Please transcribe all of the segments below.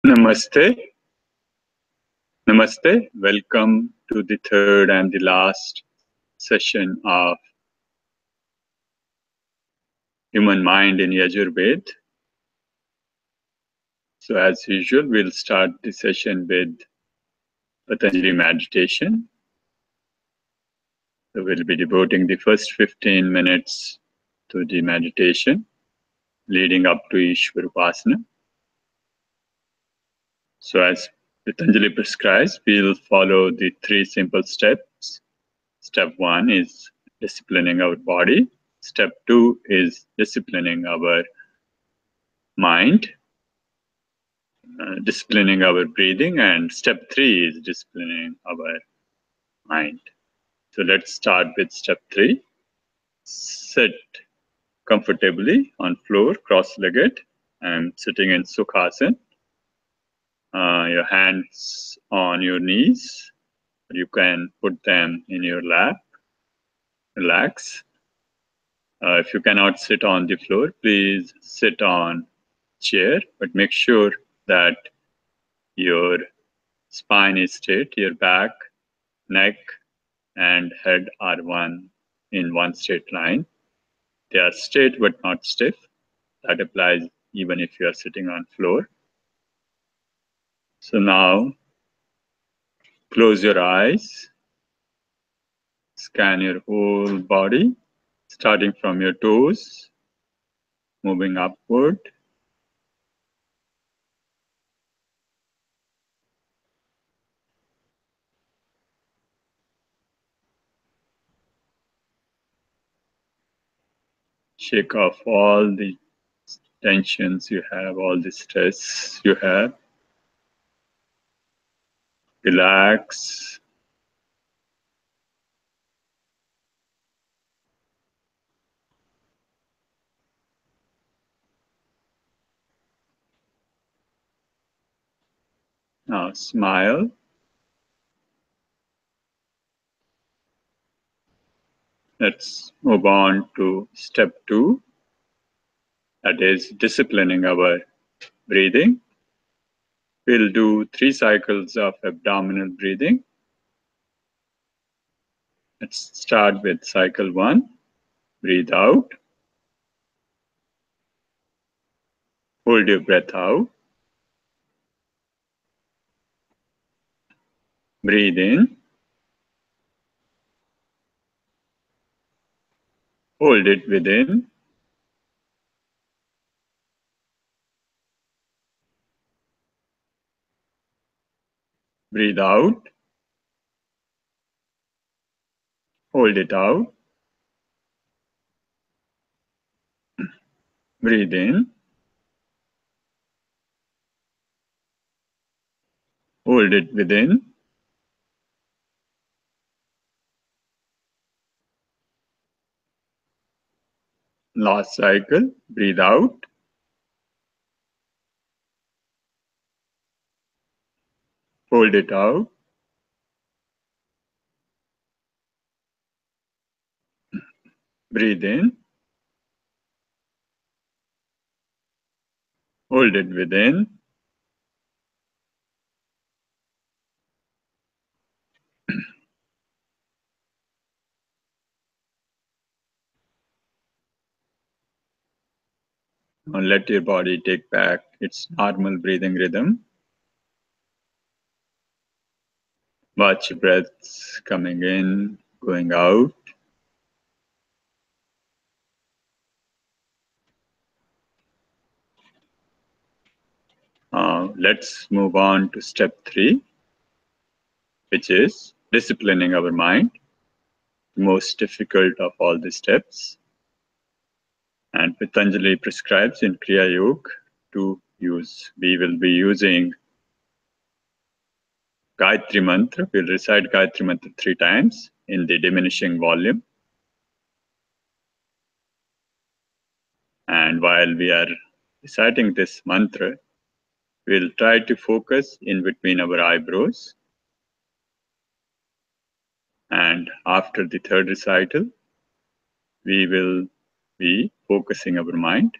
Namaste. Namaste. Welcome to the third and the last session of Human Mind in YajurVeda. So as usual, we'll start the session with Patanjali meditation. So we'll be devoting the first 15 minutes to the meditation leading up to YajurVeda. So as Patanjali prescribes, we'll follow the 3 simple steps. Step 1 is disciplining our body. Step 2 is disciplining our mind, disciplining our breathing, and step 3 is disciplining our mind. So let's start with step 3. Sit comfortably on floor, cross-legged. I'm sitting in Sukhasana. Your hands on your knees. You can put them in your lap. Relax. If you cannot sit on the floor, please sit on chair, but make sure that your spine is straight, your back, neck, and head are in one straight line. They are straight but not stiff. That applies even if you are sitting on floor. So now, close your eyes. Scan your whole body, starting from your toes, moving upward. Shake off all the tensions you have, all the stress you have. Relax. Now smile. Let's move on to step 2. That is disciplining our breathing. We'll do 3 cycles of abdominal breathing. Let's start with cycle 1. Breathe out. Hold your breath out. Breathe in. Hold it within. Breathe out. Hold it out. Breathe in. Hold it within. Last cycle. Breathe out. Hold it out. Breathe in. Hold it within. Now let your body take back its normal breathing rhythm. Watch your breaths coming in, going out. Let's move on to step 3, which is disciplining our mind, the most difficult of all the steps. And Patanjali prescribes in Kriya Yoga to use. We will be using Gayatri Mantra. We'll recite Gayatri Mantra 3 times in the diminishing volume. And while we are reciting this mantra, we'll try to focus in between our eyebrows. And after the third recital, we will be focusing our mind.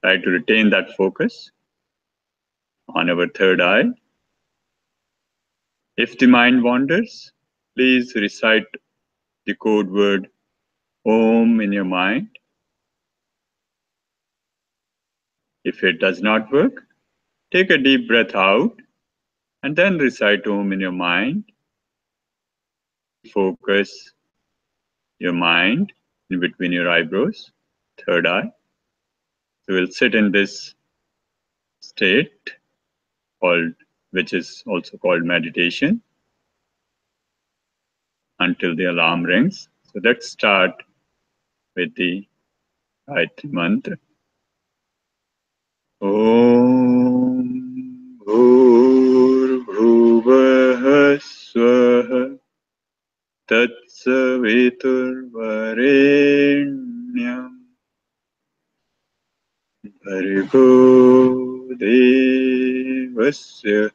Try to retain that focus. on our third eye. If the mind wanders, please recite the code word Om in your mind. If it does not work, take a deep breath out and then recite Om in your mind. Focus your mind in between your eyebrows, third eye. So we'll sit in this state which is also called meditation until the alarm rings. So let's start with the Gayatri mantra. Om Bhuvah Swaha Tatsaviturvarenyam Bhargo Devasya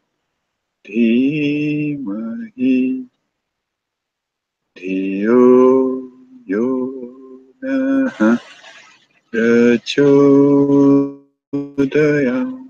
Dhimahi Dhiyo Yo Naha Prachodayam.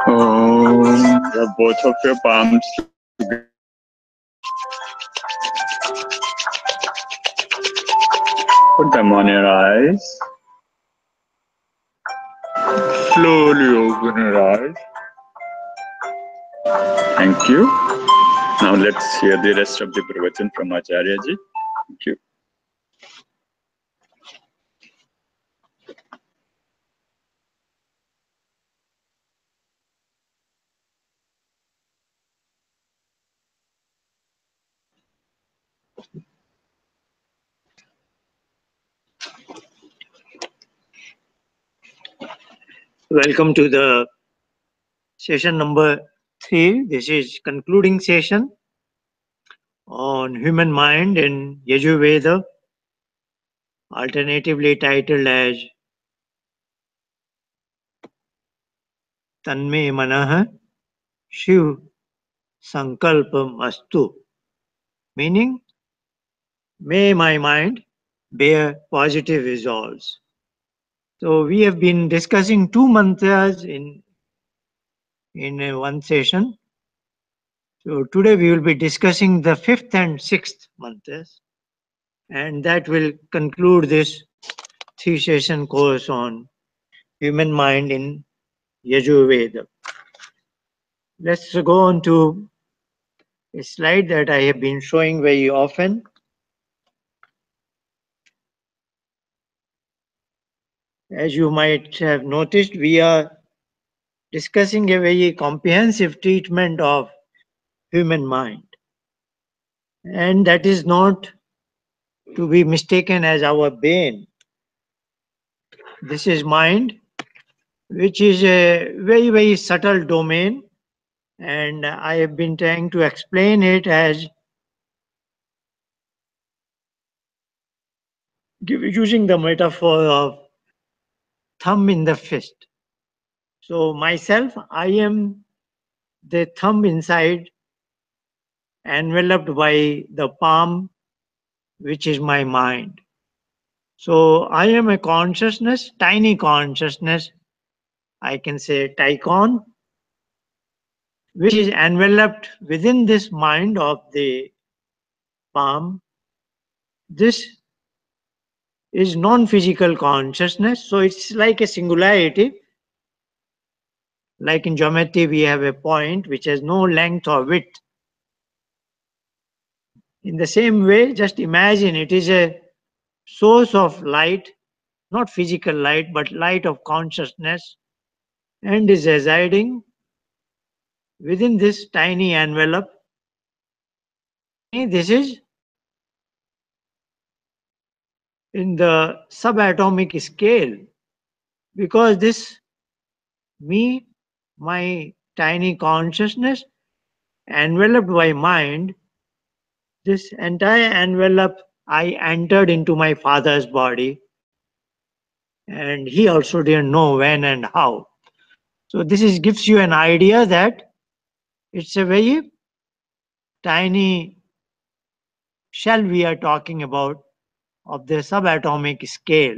Rub both of your palms together. Put them on your eyes. Slowly open your eyes. Thank you. Now let's hear the rest of the pravachan from Acharya ji. Thank you. Welcome to the session number 3. This is concluding session on human mind in YajurVeda, alternatively titled as Tanme Manah Shiv Sankalpam Astu, meaning may my mind bear positive resolves. So we have been discussing 2 mantras in one session. So today we will be discussing the 5th and 6th mantras, and that will conclude this 3-session course on human mind in YajurVeda. Let's go on to a slide that I have been showing very often. As you might have noticed, we are discussing a very comprehensive treatment of human mind. And that is not to be mistaken as our brain. This is mind, which is a very, very subtle domain. And I have been trying to explain it as using the metaphor of thumb in the fist. So myself, I am the thumb inside, enveloped by the palm, which is my mind. So I am a consciousness, tiny consciousness, I can say Tychon, which is enveloped within this mind of the palm. This is non-physical consciousness, so it's like a singularity. Like in geometry, we have a point which has no length or width. In the same way, just imagine it is a source of light, not physical light, but light of consciousness, and is residing within this tiny envelope. This is in the subatomic scale, because this me, my tiny consciousness, enveloped by mind, this entire envelope, I entered into my father's body, and he also didn't know when and how. So this is gives you an idea that it's a very tiny shell we are talking about of the subatomic scale.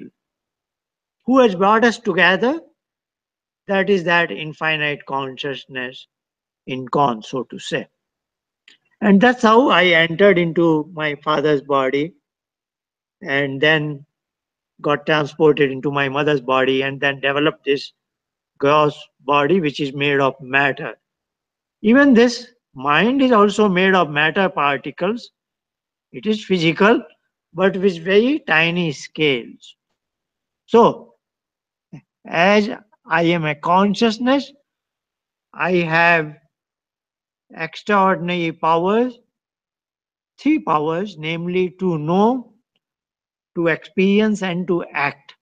Who has brought us together? That is that infinite consciousness in con, so to say. And that's how I entered into my father's body and then got transported into my mother's body and then developed this gross body which is made of matter. Even this mind is also made of matter particles. It is physical, but with very tiny scales. So, as I am a consciousness, I have extraordinary powers, 3 powers, namely to know, to experience, and to act.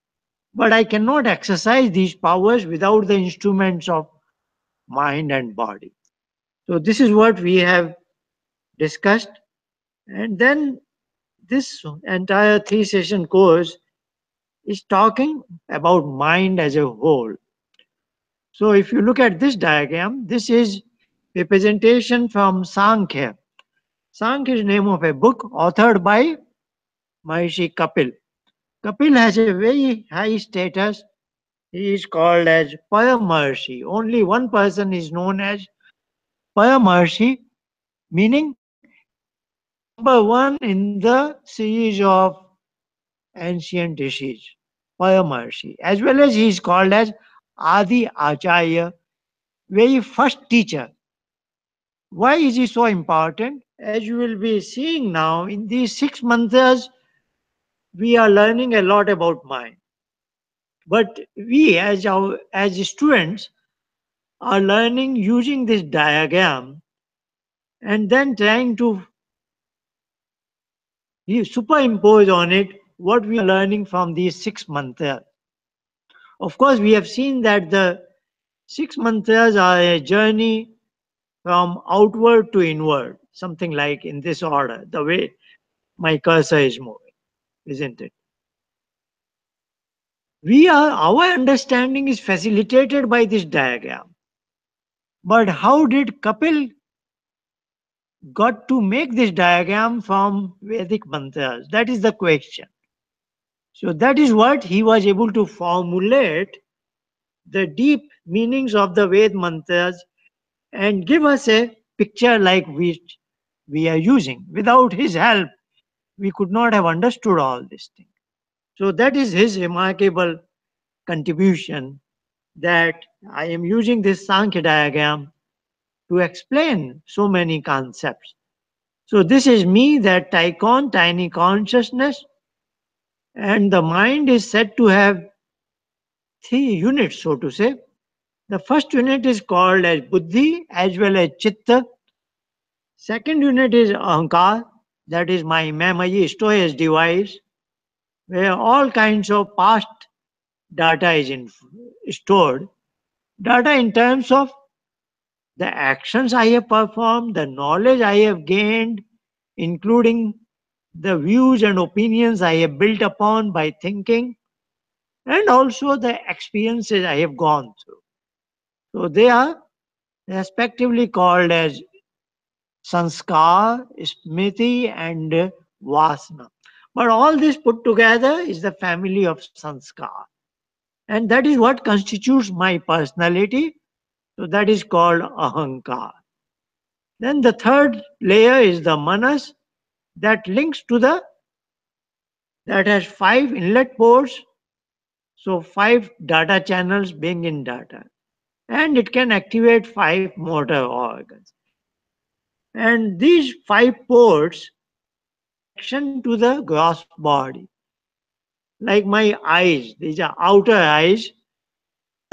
But I cannot exercise these powers without the instruments of mind and body. So, this is what we have discussed. And then this entire 3-session course is talking about mind as a whole. So if you look at this diagram, this is representation from Sankhya. Sankhya is the name of a book authored by Maharishi Kapil. Kapil has a very high status He is called as Paramarshi. Only one person is known as Paramarshi, meaning number one in the series of ancient rishis, Paramarshi. As well as he is called as Adi Acharya, very first teacher. Why is he so important? As you will be seeing now, in these 6 months, we are learning a lot about mind. But we, as students, are learning using this diagram and then trying to superimpose on it what we are learning from these 6 months. Of course, we have seen that the 6 mantras are a journey from outward to inward, something like in this order, the way my cursor is moving, isn't it? Our understanding is facilitated by this diagram. But how did Kapil got to make this diagram from Vedic mantras? That is the question. So that is what he was able to formulate the deep meanings of the Ved mantras and give us a picture like which we are using. Without his help, we could not have understood all these things. So that is his remarkable contribution that I am using this Sankhya diagram to explain so many concepts. So this is me, that icon, tiny consciousness, and the mind is said to have 3 units, so to say. The first unit is called as buddhi as well as chitta. Second unit is ahankar, that is my memory storage device, where all kinds of past data is stored. Data in terms of the actions I have performed, the knowledge I have gained, including the views and opinions I have built upon by thinking, and also the experiences I have gone through. So they are respectively called as sanskar, smriti, and vasana. But all this put together is the family of sanskar. And that is what constitutes my personality. So that is called ahankar. Then the third layer is the manas, that links to that has 5 inlet ports, so 5 data channels being in data, and it can activate 5 motor organs. And these 5 ports connection to the gross body, like my eyes. These are outer eyes.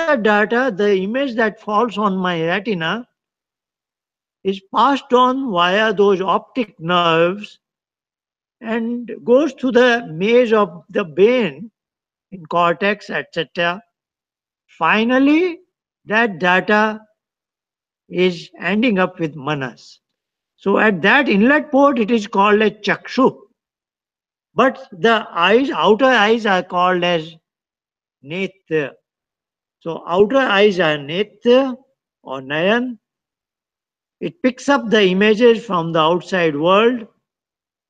All the data, the image that falls on my retina, is passed on via those optic nerves and goes to the maze of the brain in cortex, etc. Finally, that data is ending up with manas. So at that inlet port, it is called a chakshu. But the eyes, outer eyes are called as netra. So outer eyes are netra or nayan. It picks up the images from the outside world,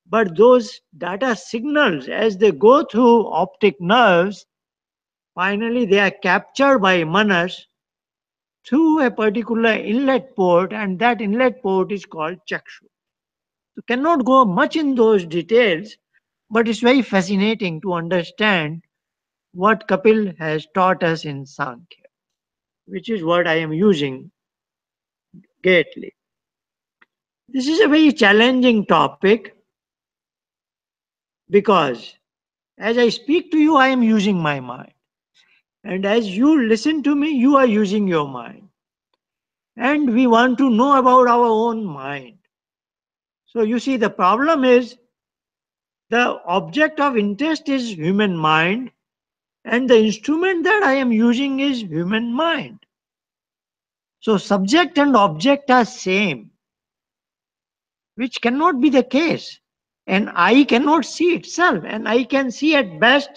but those data signals, as they go through optic nerves, finally they are captured by manas through a particular inlet port, and that inlet port is called chakshu. So cannot go much in those details, but it's very fascinating to understand what Kapil has taught us in Sankhya, which is what I am using greatly. This is a very challenging topic because as I speak to you, I am using my mind. And as you listen to me, you are using your mind. And we want to know about our own mind. So you see, the problem is the object of interest is human mind, and the instrument that I am using is human mind. So subject and object are same, which cannot be the case. An eye cannot see itself. An eye can see at best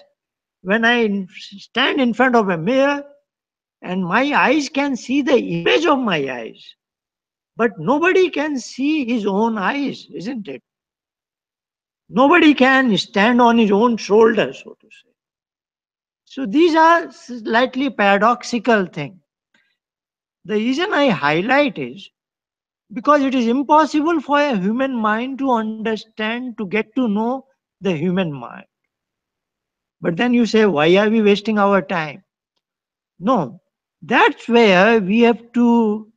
when I stand in front of a mirror, and my eyes can see the image of my eyes. But nobody can see his own eyes, isn't it? Nobody can stand on his own shoulder, so to say. So these are slightly paradoxical things. The reason I highlight is because it is impossible for a human mind to understand, to get to know the human mind. But then you say, why are we wasting our time? No, that's where we have to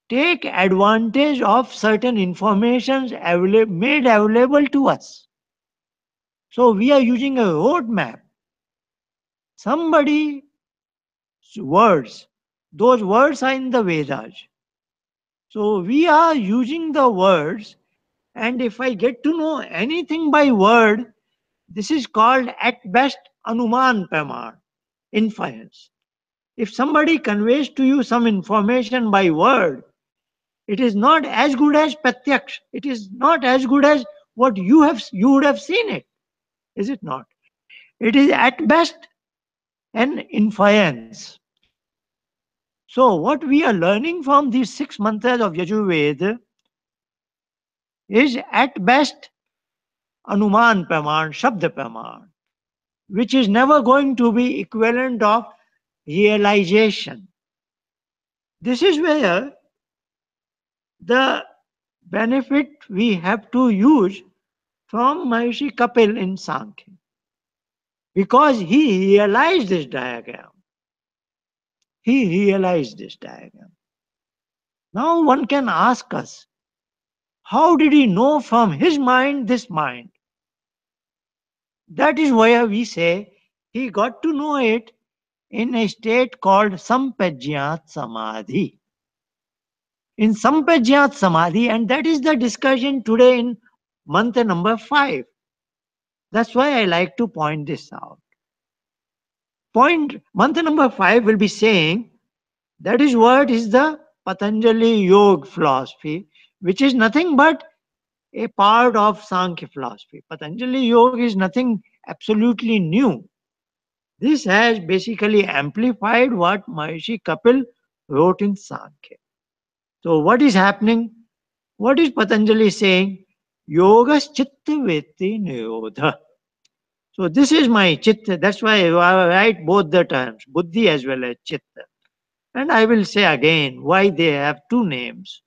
take advantage of certain informations made available to us. So we are using a roadmap. Somebody's words, those words are in the Vedas. So we are using the words, and if I get to know anything by word, this is called at best anuman pramar, inference. If somebody conveys to you some information by word, it is not as good as pratyaksh. It is not as good as what you would have seen it, is it not? It is at best an inference. So what we are learning from these six mantras of Yajurveda is at best anuman praman, shabda praman, which is never going to be equivalent of realization. This is where the benefit we have to use from Maharishi Kapil in Sankhya, because he realized this diagram. He realized this diagram. Now one can ask us, how did he know from his mind this mind? That is why we say he got to know it in a state called Sampajyat Samadhi. In Sampajyat Samadhi, and that is the discussion today in mantra number 5. That's why I like to point this out. Point mantra number 5 will be saying that is what is the Patanjali Yoga philosophy, which is nothing but a part of Sankhya philosophy. Patanjali Yoga is nothing absolutely new. This has basically amplified what Maharishi Kapil wrote in Sankhya. So what is happening? What is Patanjali saying? Yogas chitta vetti nirodha. So this is my chitta. That's why I write both the terms, buddhi as well as chitta. And I will say again why they have two names.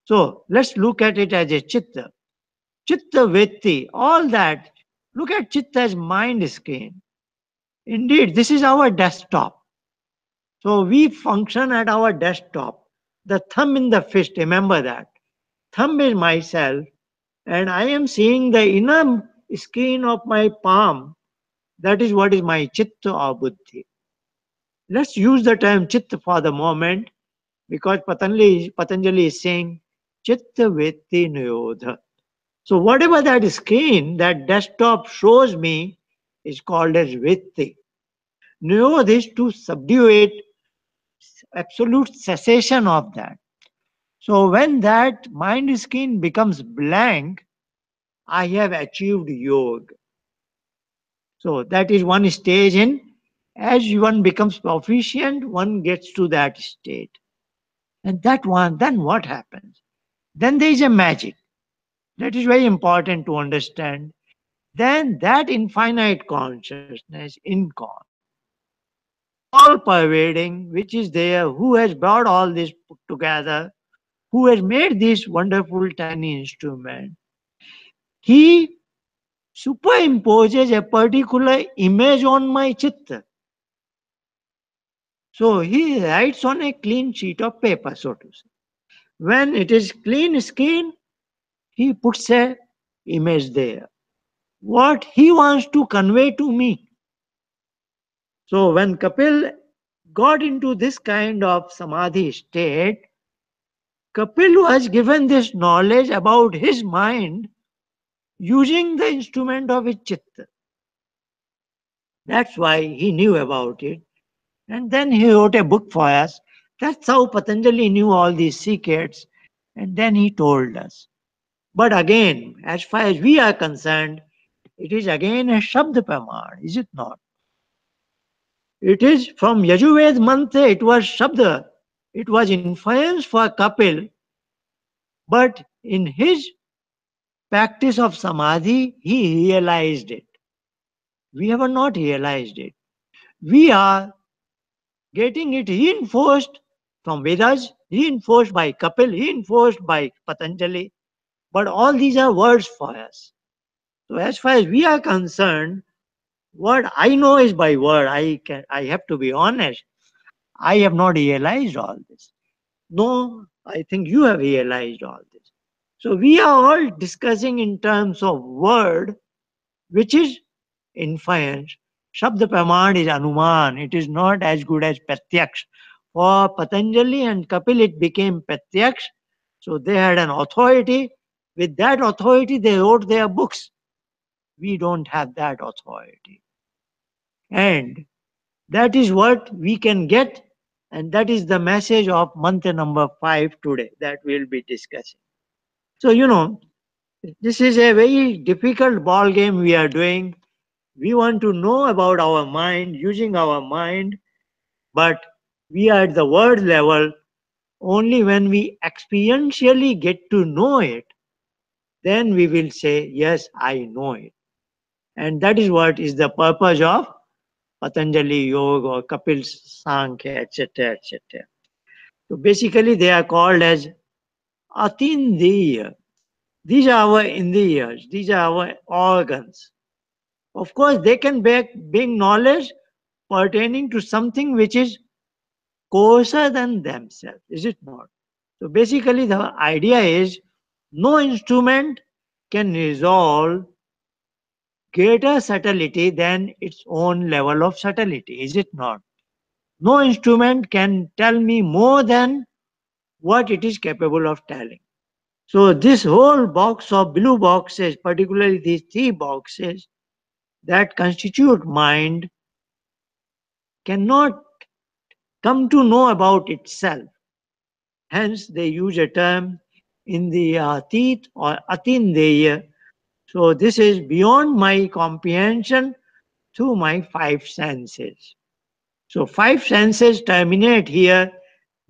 So let's look at it as a chitta. Chitta vetti, all that. Look at chitta as mind screen. Indeed, this is our desktop. So we function at our desktop. The thumb in the fist, remember that. Thumb is myself, and I am seeing the inner screen of my palm. That is what is my chitta or buddhi. Let's use the term chitta for the moment because Patanjali is saying chitta vetti niyodha. So whatever that screen, that desktop shows me is called as vitti. Niyodha is to subdue it, absolute cessation of that. So when that mind screen becomes blank, I have achieved yoga. So that is one stage in, as one becomes proficient, one gets to that state. And that one, then what happens? Then there is a magic. That is very important to understand. Then that infinite consciousness, incon, all pervading, which is there, who has brought all this put together, who has made this wonderful tiny instrument, he superimposes a particular image on my chitta. So he writes on a clean sheet of paper, so to say. When it is clean skin, he puts a image there. What he wants to convey to me. So when Kapil got into this kind of samadhi state, Kapil was given this knowledge about his mind using the instrument of his chitta. That's why he knew about it. And then he wrote a book for us. That's how Patanjali knew all these secrets. And then he told us. But again, as far as we are concerned, it is again a Shabda Pramar, is it not? It is from Yajurveda mantra, it was Shabda. It was inference for Kapil. But in his practice of Samadhi, he realized it. We have not realized it. we are getting it reinforced from Vedas, reinforced by Kapil, reinforced by Patanjali. But all these are words for us. So as far as we are concerned, what I know is by word. I have to be honest. I have not realized all this. No, I think you have realized all this. So we are all discussing in terms of word, which is inference. Shabda Praman is Anuman. It is not as good as Pratyaksh. For Patanjali and Kapil, it became Pratyaksh. So they had an authority. With that authority, they wrote their books. We don't have that authority. And that is what we can get. And that is the message of mantra number 5 today that we'll be discussing. So, this is a very difficult ball game we are doing. We want to know about our mind, using our mind, but we are at the word level. Only when we experientially get to know it, then we will say, yes, I know it. And that is what is the purpose of Patanjali Yoga or Kapil Sankhya, etc., etc. So basically, they are called as Atindiya. These are our indriyas, these are our organs. Of course, they can bring knowledge pertaining to something which is coarser than themselves, is it not? So basically, the idea is no instrument can resolve greater subtlety than its own level of subtlety, is it not? No instrument can tell me more than what it is capable of telling. So this whole box of blue boxes, particularly these three boxes that constitute mind, cannot come to know about itself. Hence, they use a term in the Atit or Atindeya. So this is beyond my comprehension through my five senses. So five senses terminate here.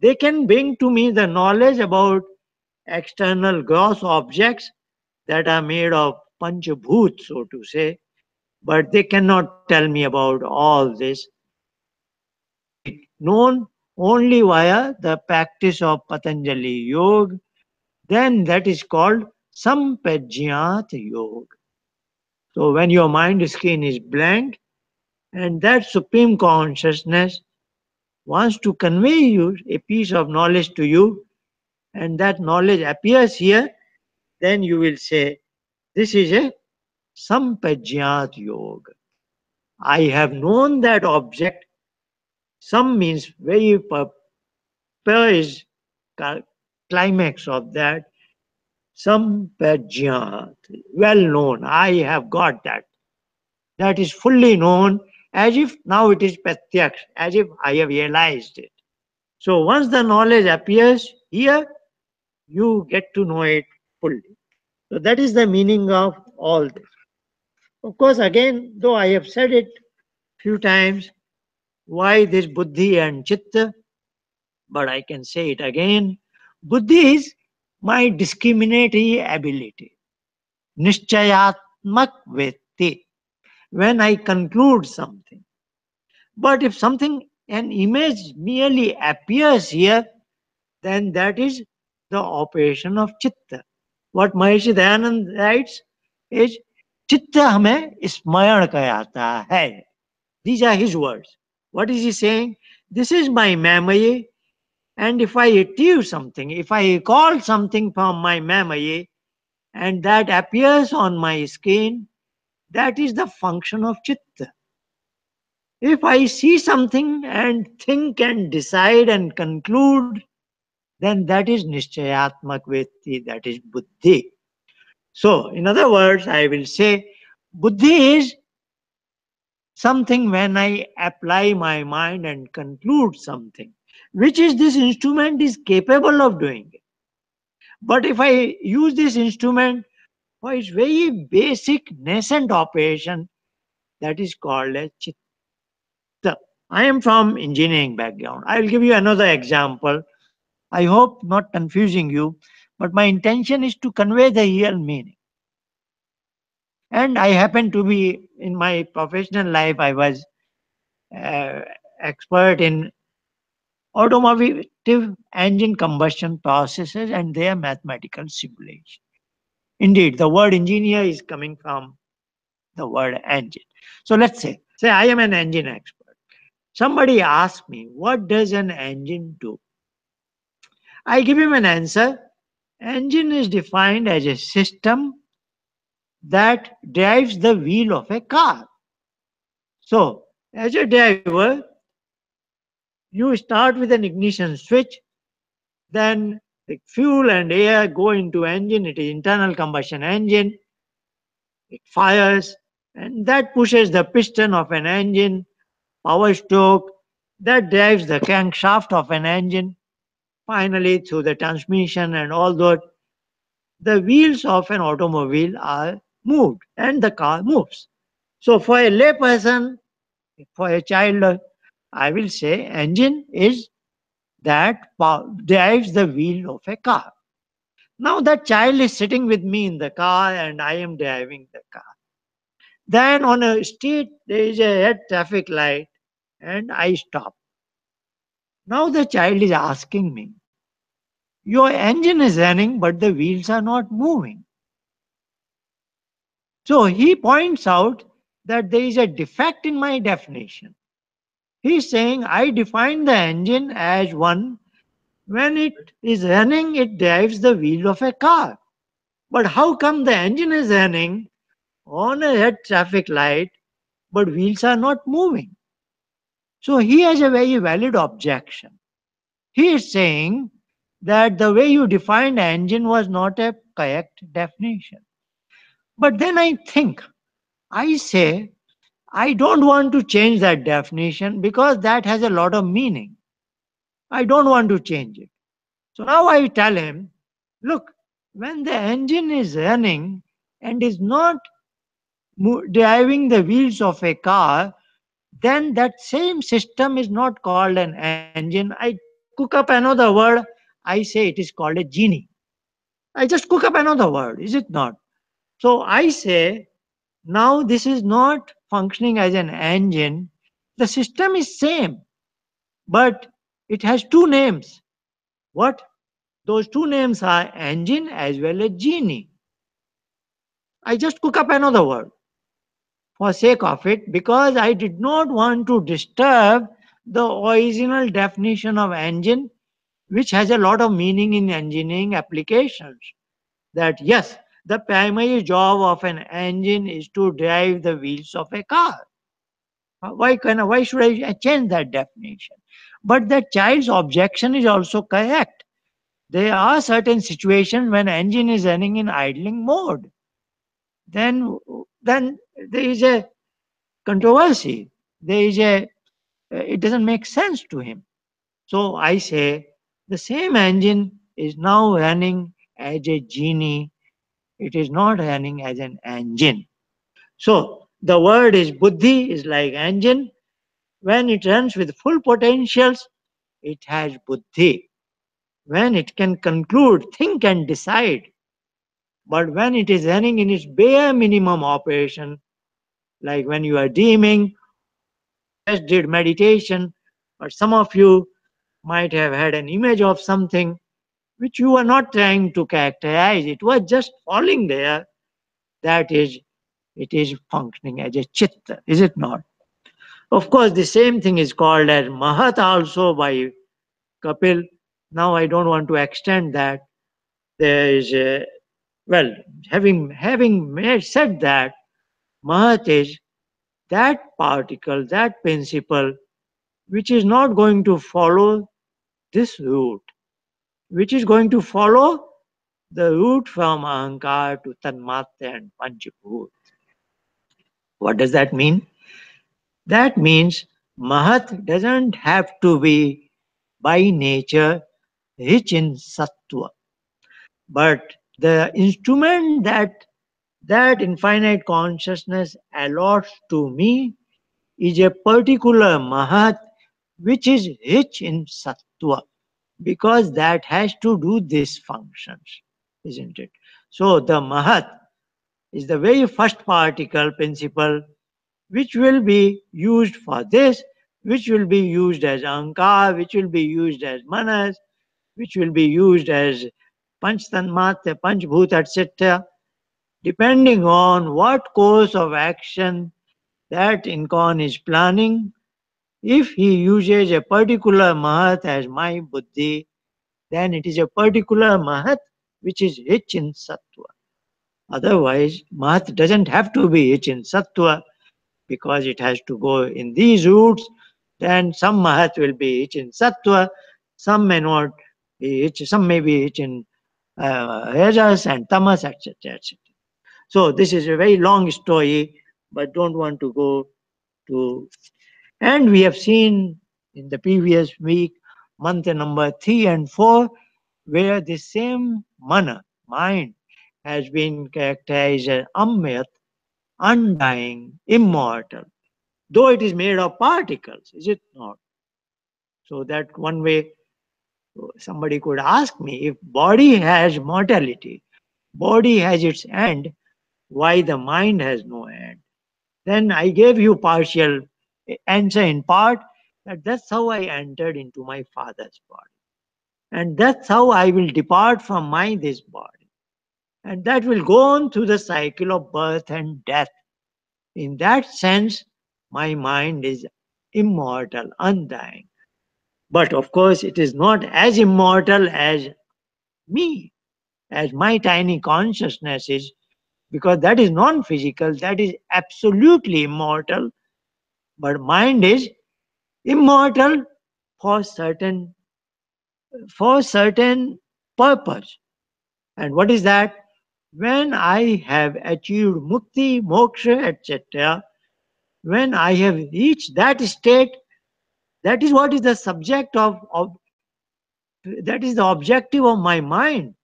They can bring to me the knowledge about external gross objects that are made of panchabhut, so to say, but they cannot tell me about all this. This can be known only via the practice of Patanjali Yoga. Then that is called Sampajnat Yoga. So when your mind screen is blank and that supreme consciousness wants to convey you a piece of knowledge to you, and that knowledge appears here, then you will say, this is a Sampajnat Yoga. I have known that object. Some means very per is climax of that. Sampajnat, well known. I have got that. That is fully known as if now it is pratyaksh, as if I have realized it. So once the knowledge appears here, you get to know it fully. So that is the meaning of all this. Of course, again, though I have said it few times, why this buddhi and chitta, but I can say it again. Buddhi is my discriminatory ability. Nishchayatmak vetti. When I conclude something. But if something, an image merely appears here, then that is the operation of chitta. What Maharishi Dayanand writes is, chitta हमें स्मरण कराता है. These are his words. What is he saying? This is my memory, and if I achieve something, if I recall something from my memory, and that appears on my screen, that is the function of chitta. If I see something and think and decide and conclude, then that is nishchayatmak vetti, that is buddhi. So, in other words, I will say buddhi is something when I apply my mind and conclude something, which is this instrument is capable of doing it. But if I use this instrument for its very basic nascent operation, that is called a chitta. I am from engineering background. I will give you another example. I hope not confusing you, but my intention is to convey the real meaning. And I happen to be in my professional life, I was uh, expert in automotive engine combustion processes and their mathematical simulation. Indeed, the word engineer is coming from the word engine. So let's say I am an engine expert. Somebody asks me, what does an engine do? I give him an answer. Engine is defined as a system that drives the wheel of a car. So, as a driver, you start with an ignition switch, then the fuel and air go into engine. It is internal combustion engine. It fires, and that pushes the piston of an engine, power stroke, that drives the crankshaft of an engine. Finally, through the transmission and all that, the wheels of an automobile are moved and the car moves. So, for a layperson, for a child, I will say engine is that drives the wheel of a car. Now that child is sitting with me in the car and I am driving the car. Then on a street there is a red traffic light and I stop. Now the child is asking me, your engine is running but the wheels are not moving. So he points out that there is a defect in my definition. He is saying I define the engine as one when it is running, it drives the wheel of a car. But how come the engine is running on a red traffic light but wheels are not moving? So he has a very valid objection. He is saying that the way you defined engine was not a correct definition. But then I say, I don't want to change that definition because that has a lot of meaning. I don't want to change it. So now I tell him, look, when the engine is running and is not driving the wheels of a car, then that same system is not called an engine. I just cook up another word. I say it is called a genie. I just cook up another word, is it not? So I say, now this is not functioning as an engine. The system is same, but it has two names. What? Those two names are engine as well as genie. I just cook up another word for sake of it because I did not want to disturb the original definition of engine, which has a lot of meaning in engineering applications. That yes, the primary job of an engine is to drive the wheels of a car. Why should I change that definition? But the child's objection is also correct. There are certain situations when engine is running in idling mode. Then then there is a controversy. There is a it doesn't make sense to him. So I say the same engine is now running as a genie. It is not running as an engine. So the word is buddhi is like engine. When it runs with full potentials, it has buddhi. When it can conclude, think and decide. But when it is running in its bare minimum operation, like when you are dreaming or you just did meditation, or some of you might have had an image of something which you were not trying to characterize, it was just falling there, that is, it is functioning as a chitta, is it not? Of course, the same thing is called as Mahat also by Kapil. Now I don't want to extend that. There is a, well, said that, Mahat is that particle, that principle, which is not going to follow this route, which is going to follow the route from Ahankar to Tanmatra and Panchabhut. What does that mean? That means Mahat doesn't have to be by nature rich in sattva, but the instrument that infinite consciousness allots to me is a particular Mahat which is rich in sattva because that has to do these functions, isn't it? So the Mahat is the very first particle principle which will be used for this, which will be used as ankar, which will be used as manas, which will be used as panchtanmat, panchbhut, etc., depending on what course of action that incarn is planning. If he uses a particular mahat as my buddhi, then it is a particular mahat which is rich in sattva. Otherwise, mahat doesn't have to be rich in sattva because it has to go in these routes. Then some mahat will be rich in sattva, some may not be rich, some may be rich in rajas and tamas, etc., etc. So this is a very long story, but don't want to go to. And we have seen in the previous week, mantra number 3 and 4, where the same mana, mind, has been characterized as amrit, undying, immortal, though it is made of particles, is it not? So that one way somebody could ask me, if body has mortality, body has its end, why the mind has no end? Then I gave you partial answer in part, that that's how I entered into my father's body. And that's how I will depart from my this body. And that will go on through the cycle of birth and death. In that sense, my mind is immortal, undying. But of course, it is not as immortal as me, as my tiny consciousness is, because that is non physical, that is absolutely immortal. But mind is immortal for certain purpose. And what is that? When I have achieved mukti, moksha, etc., when I have reached that state, that is what is the subject of that is the objective of my mind,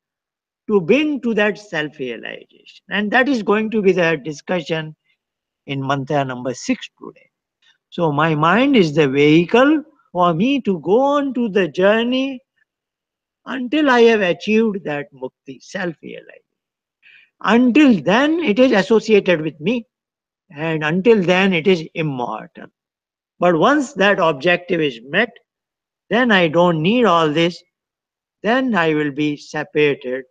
to bring to that self-realization. And that is going to be the discussion in mantra number 6 today. So my mind is the vehicle for me to go on to the journey until I have achieved that mukti, self-realization. Until then, it is associated with me, and until then, it is immortal. But once that objective is met, then I don't need all this, then I will be separated.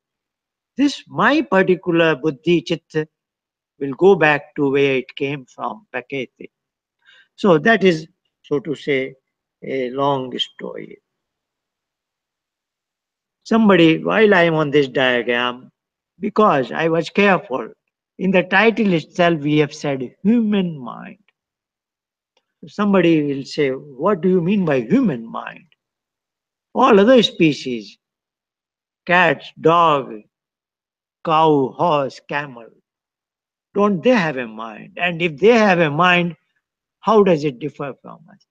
This, my particular buddhi chitta, will go back to where it came from, Pakete. So that is, so to say, a long story. Somebody, while I am on this diagram, because I was careful, in the title itself we have said human mind. Somebody will say, what do you mean by human mind? All other species, cats, dog, cow, horse, camel, don't they have a mind? And if they have a mind, how does it differ from us?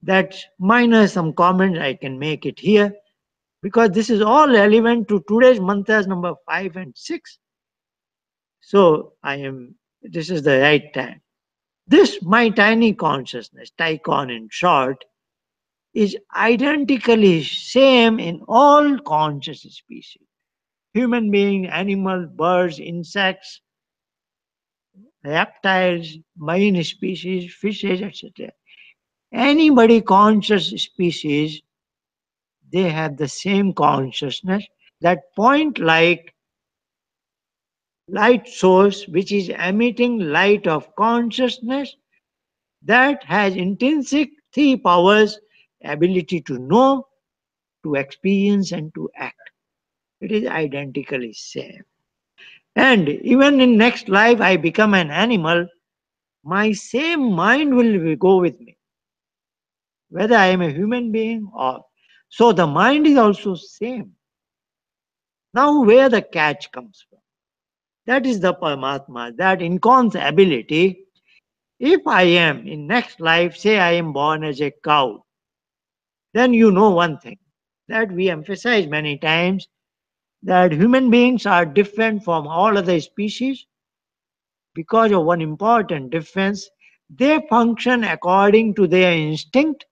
That minor some comments I can make it here, because this is all relevant to today's mantras number 5 and 6. So this is the right time. This, my tiny consciousness, Tychon in short, is identically same in all conscious species. Human being, animal, birds, insects, reptiles, marine species, fishes, etc. Anybody conscious species, they have the same consciousness. That point like light source which is emitting light of consciousness, that has intrinsic three powers: ability to know, to experience, and to act. It is identically same. And even in next life I become an animal, my same mind will go with me, whether I am a human being or. So the mind is also same. Now where the catch comes from? That is the Paramatma, that incarnates ability. If I am in next life, say I am born as a cow, then you know one thing that we emphasize many times, that human beings are different from all other species because of one important difference. They function according to their instinct,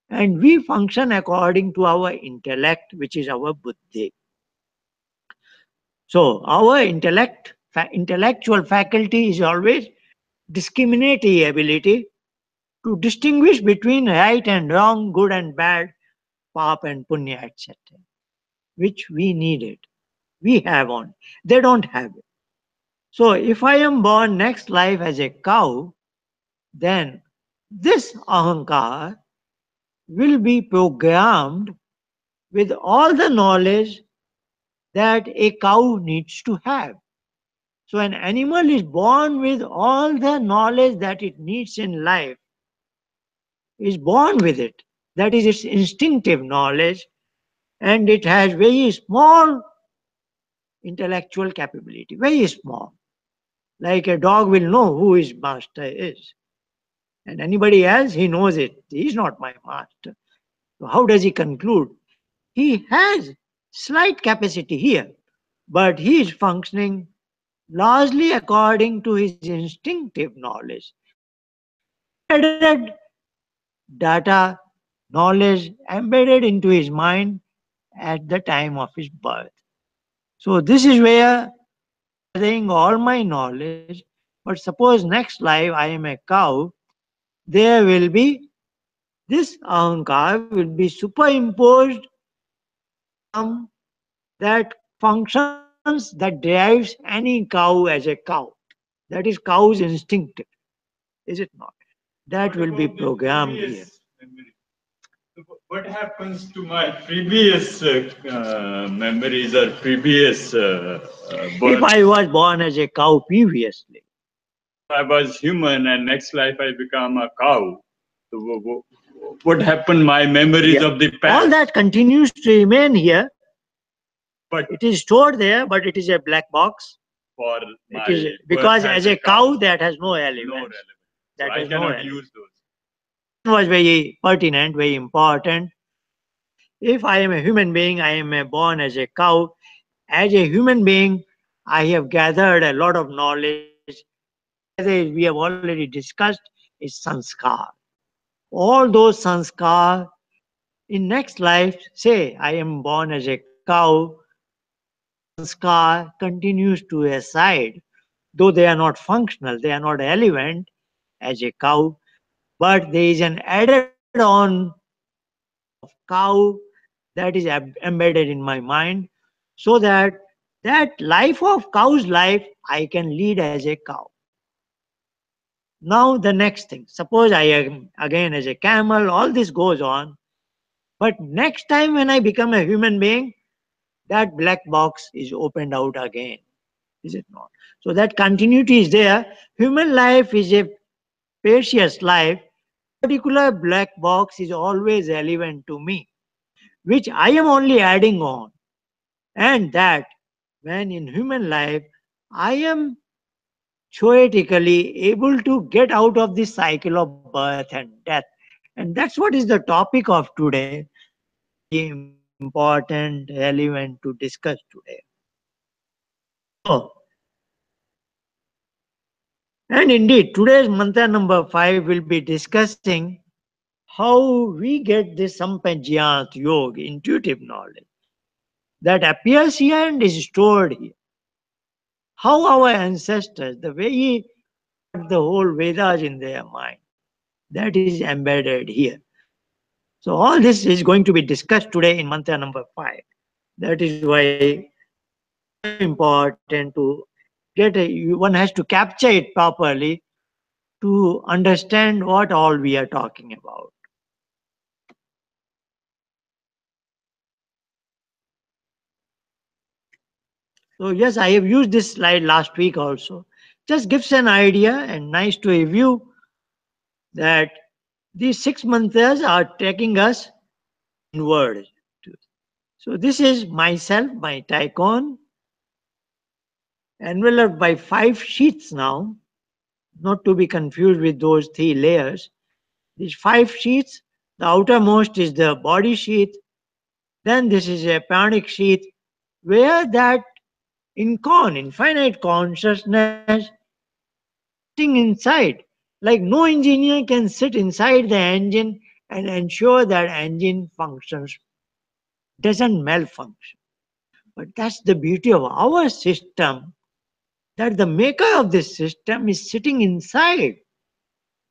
and we function according to our intellect, which is our buddhi. So our intellectual faculty is always discriminatory ability to distinguish between right and wrong, good and bad, pap and punya, etc., which we needed. We have on. They don't have it. So if I am born next life as a cow, then this ahankar will be programmed with all the knowledge that a cow needs to have. So an animal is born with all the knowledge that it needs in life, is born with it. That is its instinctive knowledge, and it has very small intellectual capability, very small. Like a dog will know who his master is. And anybody else, he knows it. He is not my master. So how does he conclude? He has slight capacity here, but he is functioning largely according to his instinctive knowledge. Added data, knowledge embedded into his mind at the time of his birth. So this is where gathering all my knowledge. But suppose next life I am a cow, there will be this ahankar will be superimposed some that functions that drives any cow as a cow. That is cow's instinctive, is it not? That What will be about the programmed here. previous memory? What happens to my previous memories or previous If birth? I was born as a cow previously, I was human and next life I become a cow. So what happened? My memories yeah, of the all past, that continues to remain here. but It is stored there, but it is a black box. for It my is birth because as as a a cow, cow that has no no relevance. relevance. So That I has no cannot relevance. use those. Was very pertinent, very important. If I am a human being, I am born as a cow. As a human being, I have gathered a lot of knowledge. As we have already discussed, is sanskar. All those sanskar in next life, say I am born as a cow, those sanskar continues to aside, though they are not functional, they are not relevant as a cow, but there is an added on of cow that is embedded in my mind so that that life of cow's life I can lead as a cow. Now the next thing, suppose I am again as a camel, all this goes on, but next time when I become a human being, that black box is opened out again, is it not? So that continuity is there. Human life is a precious life. Particular black box is always relevant to me, which I am only adding on. And that when in human life I am theoretically able to get out of this cycle of birth and death. And that's what is the topic of today, very important, relevant to discuss today. So, and indeed, today's mantra number 5 will be discussing how we get this sampajyat yoga, intuitive knowledge, that appears here and is stored here. How our ancestors, the way the whole Vedas in their mind, that is embedded here. So all this is going to be discussed today in mantra number 5. That is why so important to one has to capture it properly to understand what all we are talking about. So yes, I have used this slide last week also. Just gives an idea and nice to review that these 6 mantras are taking us inward. So this is myself, my tycoon, enveloped by 5 sheets now, not to be confused with those 3 layers. These 5 sheets, the outermost is the body sheath, then this is a pranic sheath, where that infinite consciousness sitting inside. Like no engineer can sit inside the engine and ensure that engine functions, doesn't malfunction. But that's the beauty of our system, that the maker of this system is sitting inside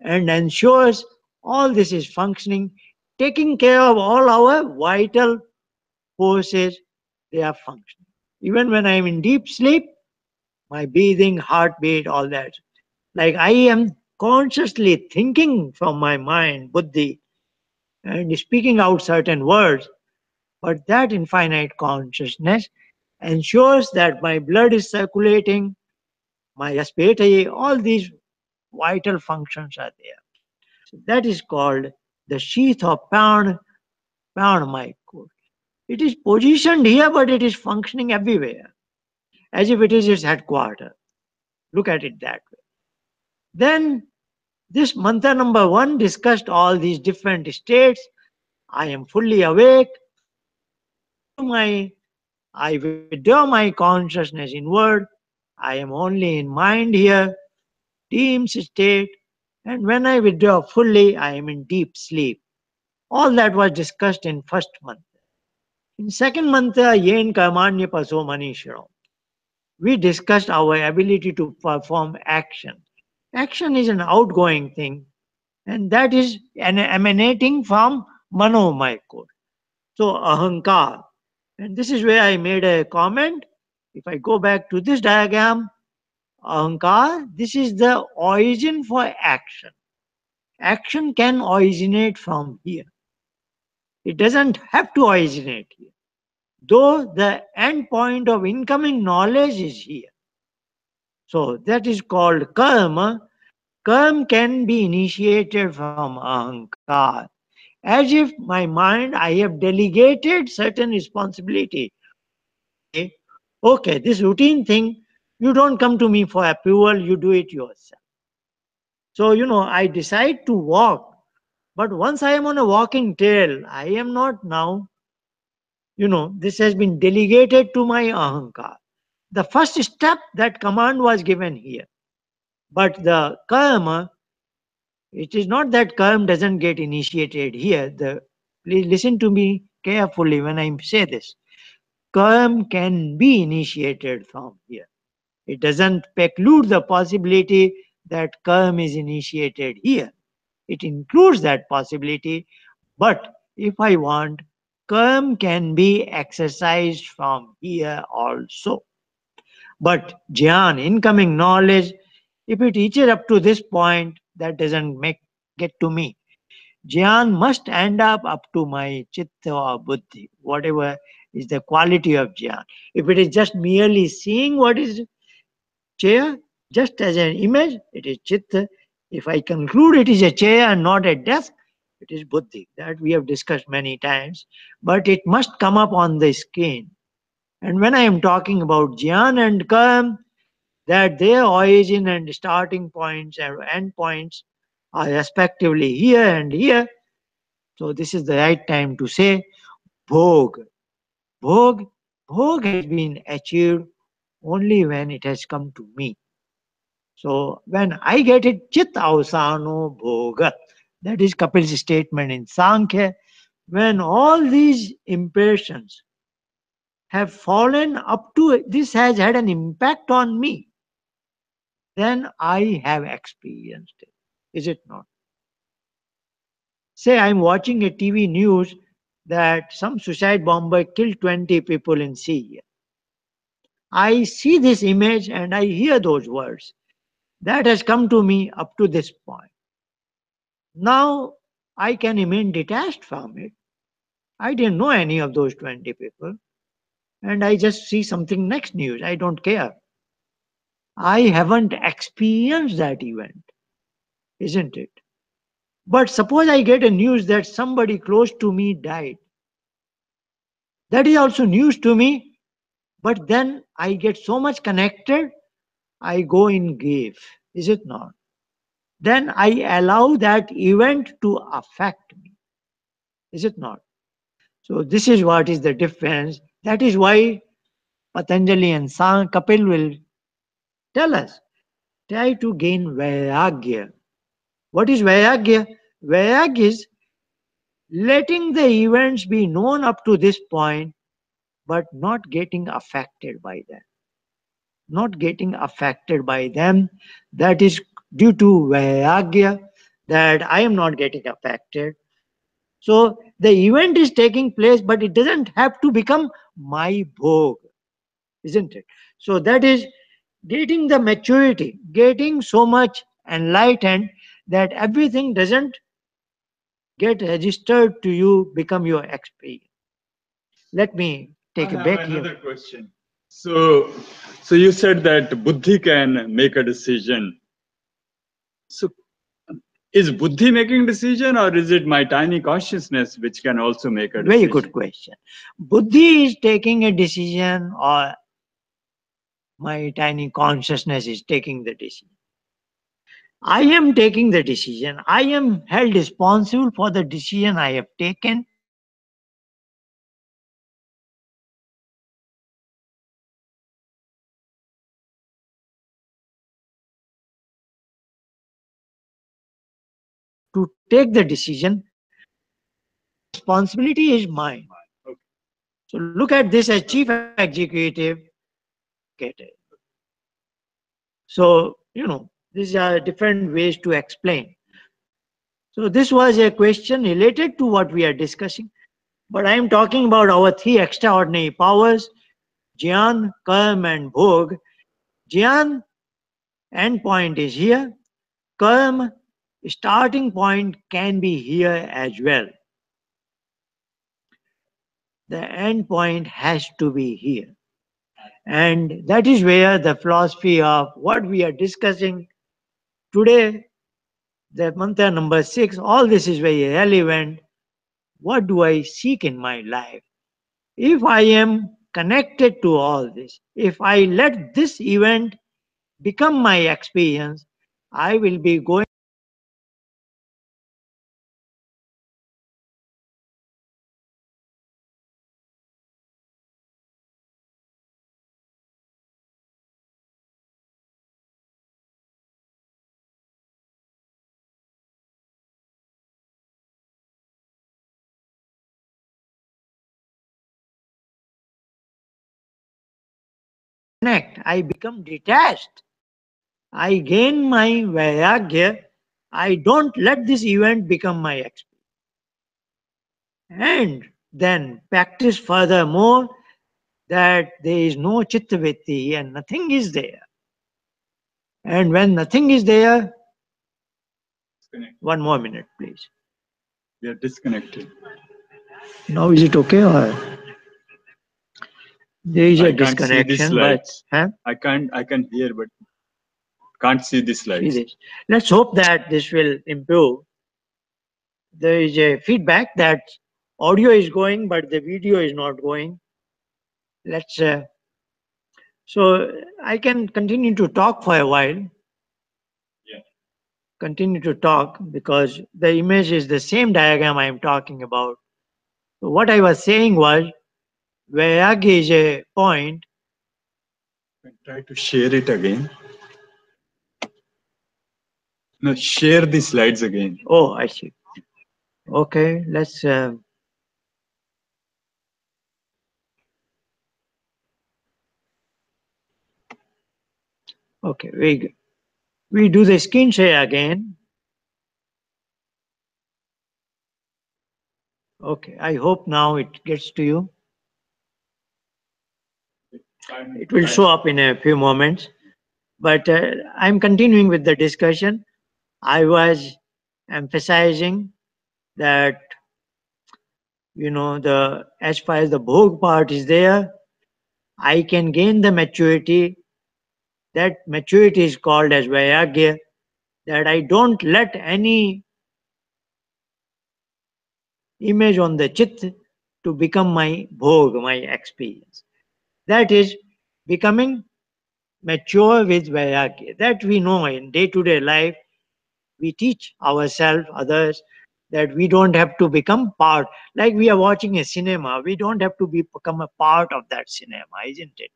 and ensures All this is functioning, taking care of all our vital forces. They are functioning. Even when I'm in deep sleep, my breathing, heartbeat, all that. Like I am consciously thinking from my mind, buddhi, and speaking out certain words, but that infinite consciousness ensures that my blood is circulating, my respiratory, all these vital functions are there. So that is called the sheath of Pranamaya core. It is positioned here, but it is functioning everywhere, as if it is its headquarters. Look at it that way. Then this mantra number one discussed all these different states. I am fully awake. I withdraw my consciousness inward. I am only in mind here, dream state. And when I withdraw fully, I am in deep sleep. All that was discussed in first mantra. In second mantra, Yen Karmanya Paso Manishram, we discussed our ability to perform action. Action is an outgoing thing, and that is emanating from Manomaya core. So, Ahankar. And this is where I made a comment. If I go back to this diagram, Ahankar, this is the origin for action. Action can originate from here. It doesn't have to originate here. Though the end point of incoming knowledge is here. So that is called karma. Karma can be initiated from ahankar. As if my mind, I have delegated certain responsibility. Okay, this routine thing, you don't come to me for approval, you do it yourself. So, I decide to walk. But once I am on a walking trail, I am not now, this has been delegated to my ahankar. The first step, that command was given here. But the karma, it is not that karma doesn't get initiated here. Please listen to me carefully when I say this. Karma can be initiated from here. It doesn't preclude the possibility that karma is initiated here. It includes that possibility. But if I want, karma can be exercised from here also. But Jnana, incoming knowledge, if it reaches up to this point, that doesn't get to me. Jnana must end up to my chitta or buddhi, whatever is the quality of jnana. If it is just merely seeing what is chair, just as an image, it is chitta. If I conclude it is a chair and not a desk, it is buddhi. That we have discussed many times. But it must come up on the screen. And when I am talking about jnana and karma, that their origin and starting points and end points are respectively here and here. So this is the right time to say bhog. Bhog, bhog has been achieved only when it has come to me. So when I get it, chit avsano bhoga. That is Kapil's statement in Sankhya. When all these impressions have fallen up to, this has had an impact on me, then I have experienced it. Is it not? Say I'm watching a TV news that some suicide bomber killed 20 people in Syria. I see this image and I hear those words. That has come to me up to this point. Now I can remain detached from it. I didn't know any of those 20 people. And I just see something next news. I don't care. I haven't experienced that event, isn't it? But suppose I get a news that somebody close to me died. That is also news to me, but then I get so much connected, I go in grief. Is it not? Then I allow that event to affect me. Is it not? So this is what is the difference. That is why Patanjali and Kapil will tell us, try to gain vairagya. What is vairagya? Vairagya is letting the events be known up to this point, but not getting affected by them. Not getting affected by them. That is due to vairagya. that I am not getting affected. So the event is taking place, but it doesn't have to become my bhog, isn't it? So that is getting the maturity, getting so much enlightened that everything doesn't get registered to you, become your experience. Let me I take a have break here. another question. So, so you said that buddhi can make a decision. So, is buddhi making decision, or is it my tiny consciousness which can also make a Very good decision? question. Buddhi is taking a decision, or my tiny consciousness is taking the decision? I am taking the decision. I am held responsible for the decision I have taken. To take the decision, responsibility is mine. Okay. So look at this as chief executive. Get it. So, these are different ways to explain. So this was a question related to what we are discussing. But I am talking about our three extraordinary powers, Jnana, Karma, and Bhog. Jnana endpoint is here. Karma starting point can be here as well. The end point has to be here. And that is where the philosophy of what we are discussing today, the mantra number 6, all this is very relevant. What do I seek in my life? If I am connected to all this, if I let this event become my experience, I will be going connect, I become detached. I gain my vairagya. I don't let this event become my experience. And then practice furthermore that there is no chittavritti and nothing is there. And when nothing is there, Disconnect. one more minute, please. We are disconnected. Now is it okay, or there is I a can't see the disconnection? But slides. huh? I can't. I can hear, but can't see the See slides. this. Let's hope that this will improve. There is a feedback that audio is going, but the video is not going. Let's. So I can continue to talk for a while. Yeah. Continue to talk because the image is the same diagram I am talking about. So what I was saying was, Vairagya is a point. Can try to share it again. No, share the slides again. Oh, I see. Okay, let's. Okay, we do the screen share again. Okay, I hope now it gets to you. It will show up in a few moments. But I'm continuing with the discussion. I was emphasizing that the as far as the bhog part is there, I can gain the maturity. That maturity is called as vairagya. That I don't let any image on the chit to become my bhog, my experience. That is becoming mature with vairagya. That we know in day-to-day life. We teach ourselves, others, that we don't have to become part. Like we are watching a cinema, we don't have to become a part of that cinema, isn't it?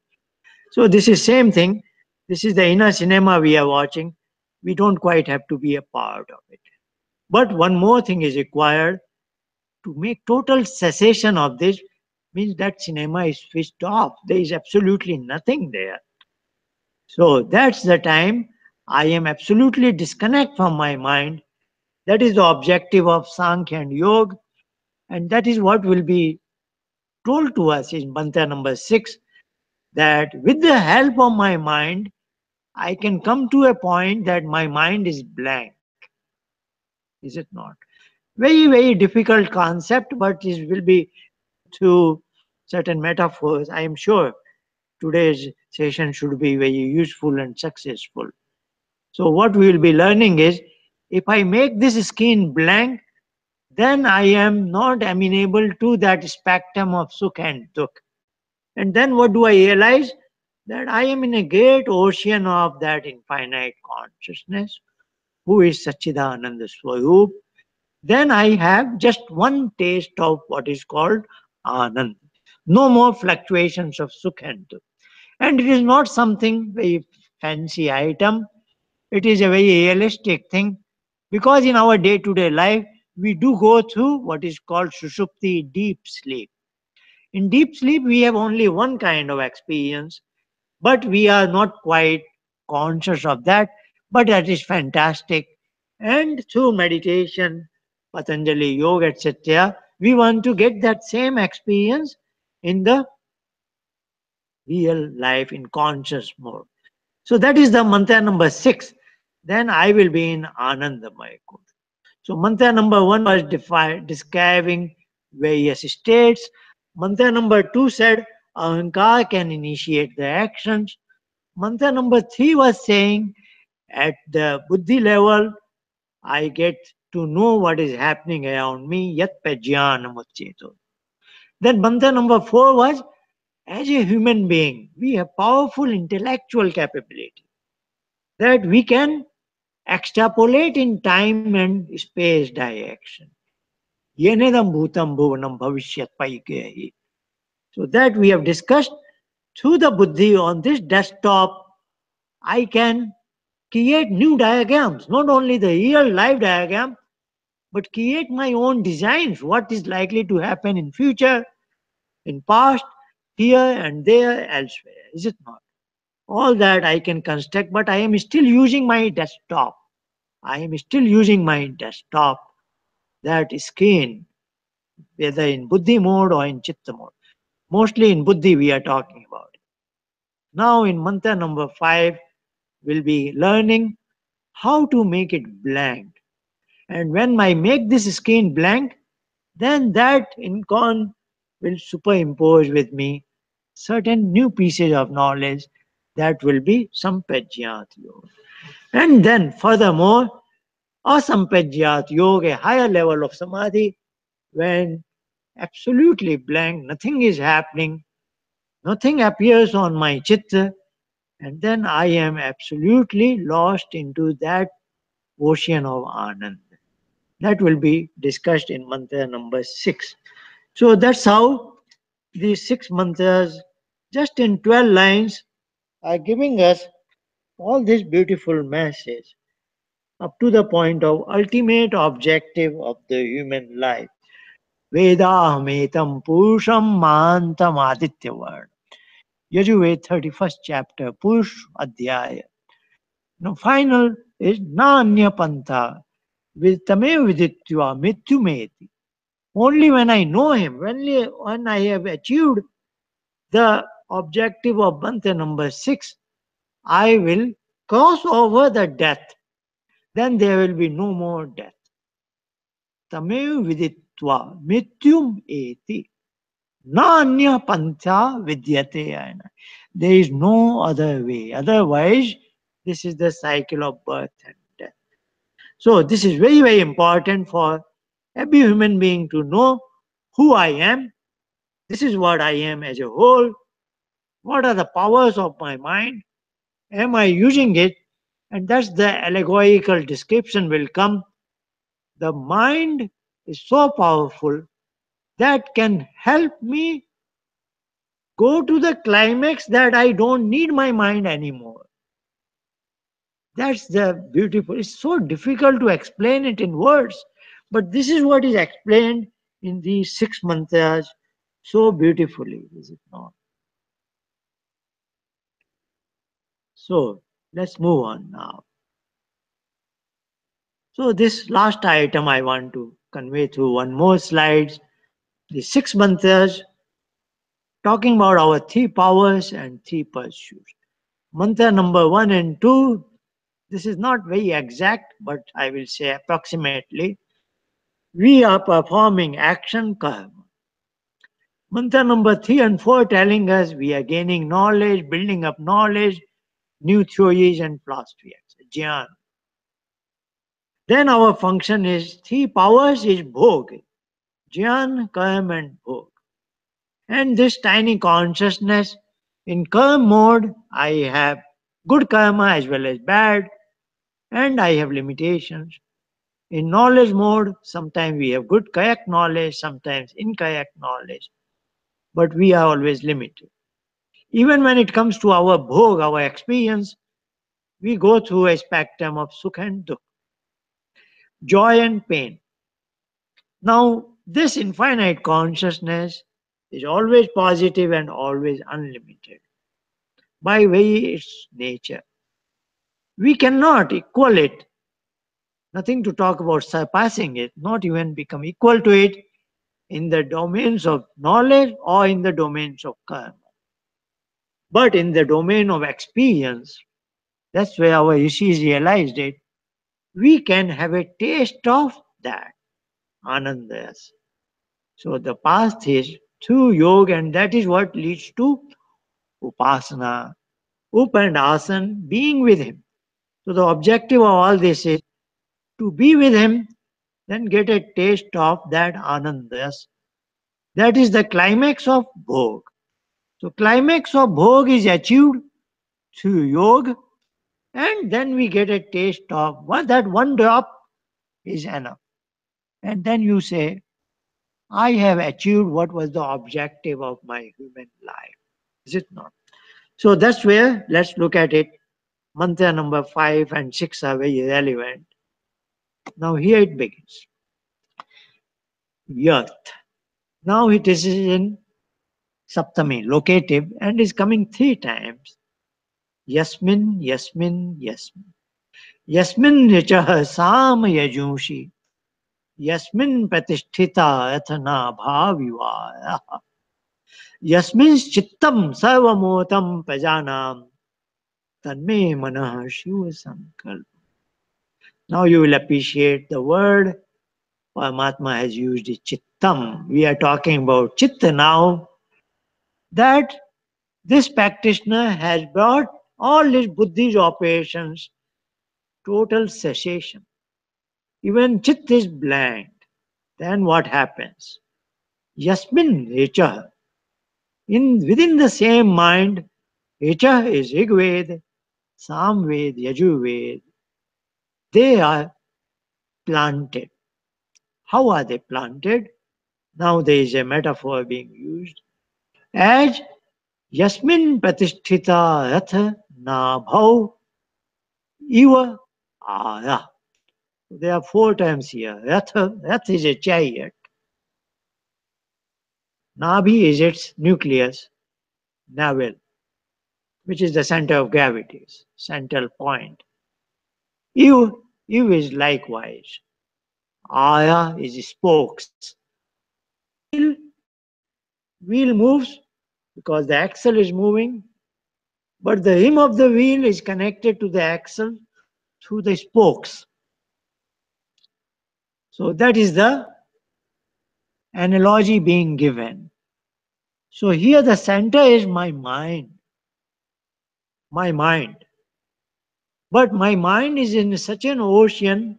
So this is same thing. This is the inner cinema we are watching. We don't quite have to be a part of it. But one more thing is required to make total cessation of this. Means that cinema is switched off. There is absolutely nothing there. So that's the time I am absolutely disconnect from my mind, That is the objective of Sankhya and Yoga, and that is what will be told to us in mantra number 6, that with the help of my mind, I can come to a point that my mind is blank. Is it not? Very difficult concept, but it will be through certain metaphors. I am sure today's session should be very useful and successful. So, what we will be learning is, if I make this skin blank, then I am not amenable to that spectrum of Sukh and Dukh. And then what do I realize? That I am in a great ocean of that infinite consciousness, who is Satchidananda Swarup. Then I have just one taste of what is called Anand. No more fluctuations of Sukh and Dukh. And it is not something very fancy item. It is a very realistic thing, because in our day to day life, we do go through what is called Sushupti, deep sleep. In deep sleep, we have only one kind of experience, but we are not quite conscious of that. But that is fantastic. And through meditation, Patanjali Yoga, etc., we want to get that same experience in the real life in conscious mode. So that is the mantra number 6. Then I will be in Anandamaya Kund. So mantra number 1 was describing various states. Mantra number 2 said Ahankar can initiate the actions. Mantra number 3 was saying at the buddhi level, I get to know what is happening around me, yat pajyanamucheto. Then mantra number 4 was, as a human being, we have powerful intellectual capability that we can extrapolate in time and space direction. Yenedam bhutam bhuvanam bhavishyat paikehi. So that we have discussed through the buddhi on this desktop, I can create new diagrams, not only the real life diagram, but create my own designs, what is likely to happen in future, in past, here and there, elsewhere. Is it not? All that I can construct, but I am still using my desktop. I am still using my desktop, that screen, whether in buddhi mode or in chitta mode. Mostly in buddhi we are talking about. Now in mantra number 5, we'll be learning how to make it blank. And when I make this screen blank, then that incon will superimpose with me certain new pieces of knowledge, that will be sampajyat yoga. And then furthermore, asampajyat yoga, a higher level of samadhi, when absolutely blank, nothing is happening, nothing appears on my chitta, and then I am absolutely lost into that ocean of Anand. That will be discussed in mantra number 6. So that's how these 6 mantras, just in 12 lines, are giving us all this beautiful message up to the point of ultimate objective of the human life. Vedahametam Purusham Mahantam Adityavarna. Yajurveda 31st chapter, Purush Adhyaya. Now, final is Nanya Pantha. Tame Viditva Mityumeti. Only when I know him, when I have achieved the objective of mantra number 6, I will cross over the death. Then there will be no more death. Tamev viditva mityum eti. Nanya pantha vidyate ayana. There is no other way. Otherwise, this is the cycle of birth and death. So this is very important for every human being to know who I am. This is what I am as a whole. What are the powers of my mind? Am I using it? And that's the allegorical description will come. The mind is so powerful that can help me go to the climax that I don't need my mind anymore. That's the beautiful. It's so difficult to explain it in words, but this is what is explained in these 6 mantras so beautifully, is it not? So let's move on now. So this last item I want to convey through one more slides. The six mantras talking about our three powers and three pursuits. Mantra number 1 and 2. This is not very exact, but I will say approximately. We are performing action karma. Mantra number 3 and 4 telling us we are gaining knowledge, building up knowledge, new theories and philosophy. Jnana. Then our function is three powers is bhog, jnana, karma and bhog. And this tiny consciousness in karma mode, I have good karma as well as bad, and I have limitations. In knowledge mode, sometimes we have good correct knowledge, sometimes incorrect knowledge, but we are always limited. Even when it comes to our bhog, our experience, we go through a spectrum of sukha and dukha, joy and pain. Now, this infinite consciousness is always positive and always unlimited by very its nature. We cannot equal it, nothing to talk about surpassing it, not even become equal to it in the domains of knowledge or in the domains of karma. But in the domain of experience, that's where our rishis realized it, we can have a taste of that anandas. So the path is through yoga, and that is what leads to upasana, up and asan, being with him. So the objective of all this is to be with him, then get a taste of that anandas. That is the climax of bhog. So climax of bhog is achieved through yoga, and then we get a taste of what that one drop is enough. And then you say, I have achieved what was the objective of my human life. Is it not? So that's where let's look at it. Mantra number 5 and 6 are very relevant. Now here it begins. Yat. Now it is in Saptami, locative, and is coming three times. Yasmin, Yasmin, Yasmin. Yasmin Richaha Sam Yajunshi. Yasmin Pratisthita Athana Bhavivaya. Yasmin Chittam Sarvamotam Prajanam. Tanme Manah Shiva Sankalpa. Now you will appreciate the word Paramatma has used is Chittam. We are talking about Chitta now, that this practitioner has brought all his buddhi's operations total cessation. Even Chitta is blank. Then what happens? Yasmin Richa. Within the same mind, Richa is Rigved, Samved, Yajurved. They are planted. How are they planted? Now there is a metaphor being used. As Yasmin Pratisthita Rath Nabhav Iva Ara. There are four terms here. Rath is a chariot. Nabhi is its nucleus, navel, which is the center of gravity, central point. Ew is likewise. Aya is spokes. Wheel moves because the axle is moving, but the rim of the wheel is connected to the axle through the spokes. So that is the analogy being given. So here the center is my mind. My mind. But my mind is in such an ocean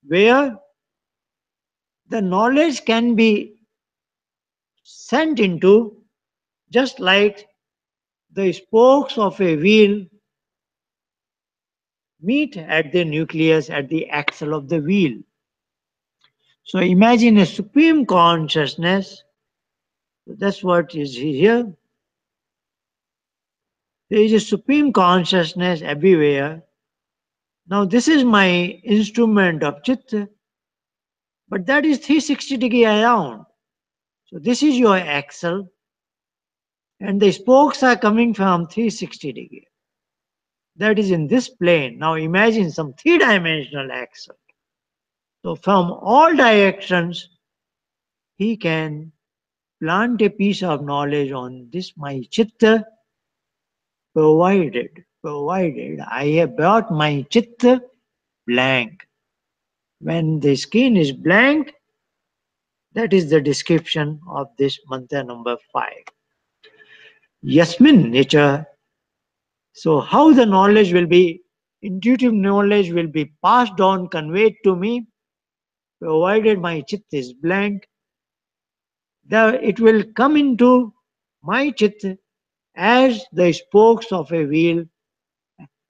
where the knowledge can be sent into just like the spokes of a wheel meet at the nucleus, at the axle of the wheel. So imagine a supreme consciousness. That's what is here. There is a supreme consciousness everywhere. Now this is my instrument of chitta, but that is 360-degree around. So this is your axle, and the spokes are coming from 360-degree. That is in this plane. Now imagine some three-dimensional axle. So from all directions, he can plant a piece of knowledge on this my chitta, provided I have brought my chitta blank. When the skin is blank, that is the description of this mantra number 5. Yasmin nature. So how the knowledge will be, intuitive knowledge will be passed on, conveyed to me, provided my chitta is blank. It will come into my chitta as the spokes of a wheel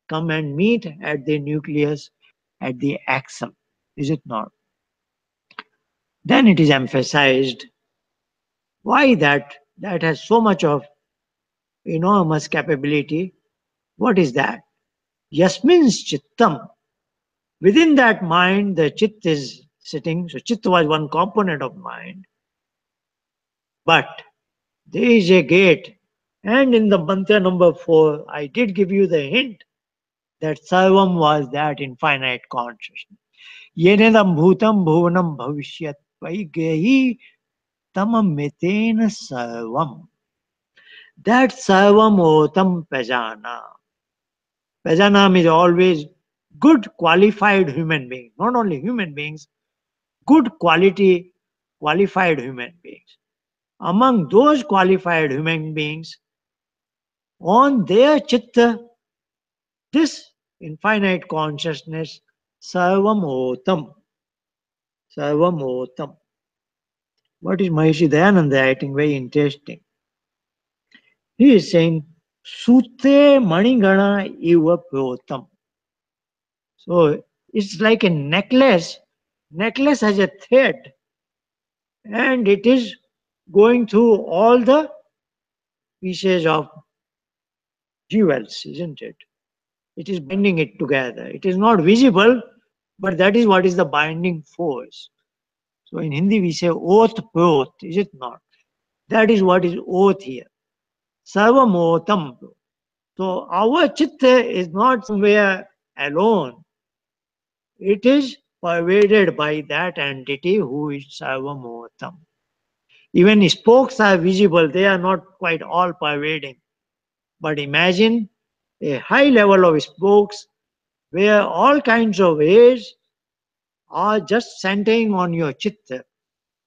come and meet at the nucleus, at the axon. Is it not? Then it is emphasized why that has so much of enormous capability. What is that? Yasmin's chittam. Within that mind, the chit is sitting. So chit was one component of mind. But there is a gate. And in the mantra number 4, I did give you the hint that sarvam was that infinite consciousness. Yenedam bhutam bhuvanam bhavishyat vaigehi tamam mitena sarvam. That sarvam otam pajana. Pajanam is always good qualified human being, not only human beings, good quality qualified human beings. Among those qualified human beings, on their chitta, this infinite consciousness, sarvam otam, sarvam otam. What is Maharishi Dayananda writing? Very interesting. He is saying, Sute Manigana Iva Protam. So it's like a necklace. Necklace has a thread and it is going through all the pieces of jewels, isn't it? It is binding it together. It is not visible, but that is what is the binding force. So in Hindi we say oath prot, is it not? That is what is oath here. Sarvamotam. So our chitta is not somewhere alone. It is pervaded by that entity who is Sarvamotam. Even spokes are visible, they are not quite all pervading. But imagine a high level of spokes where all kinds of rays are just centering on your chitta.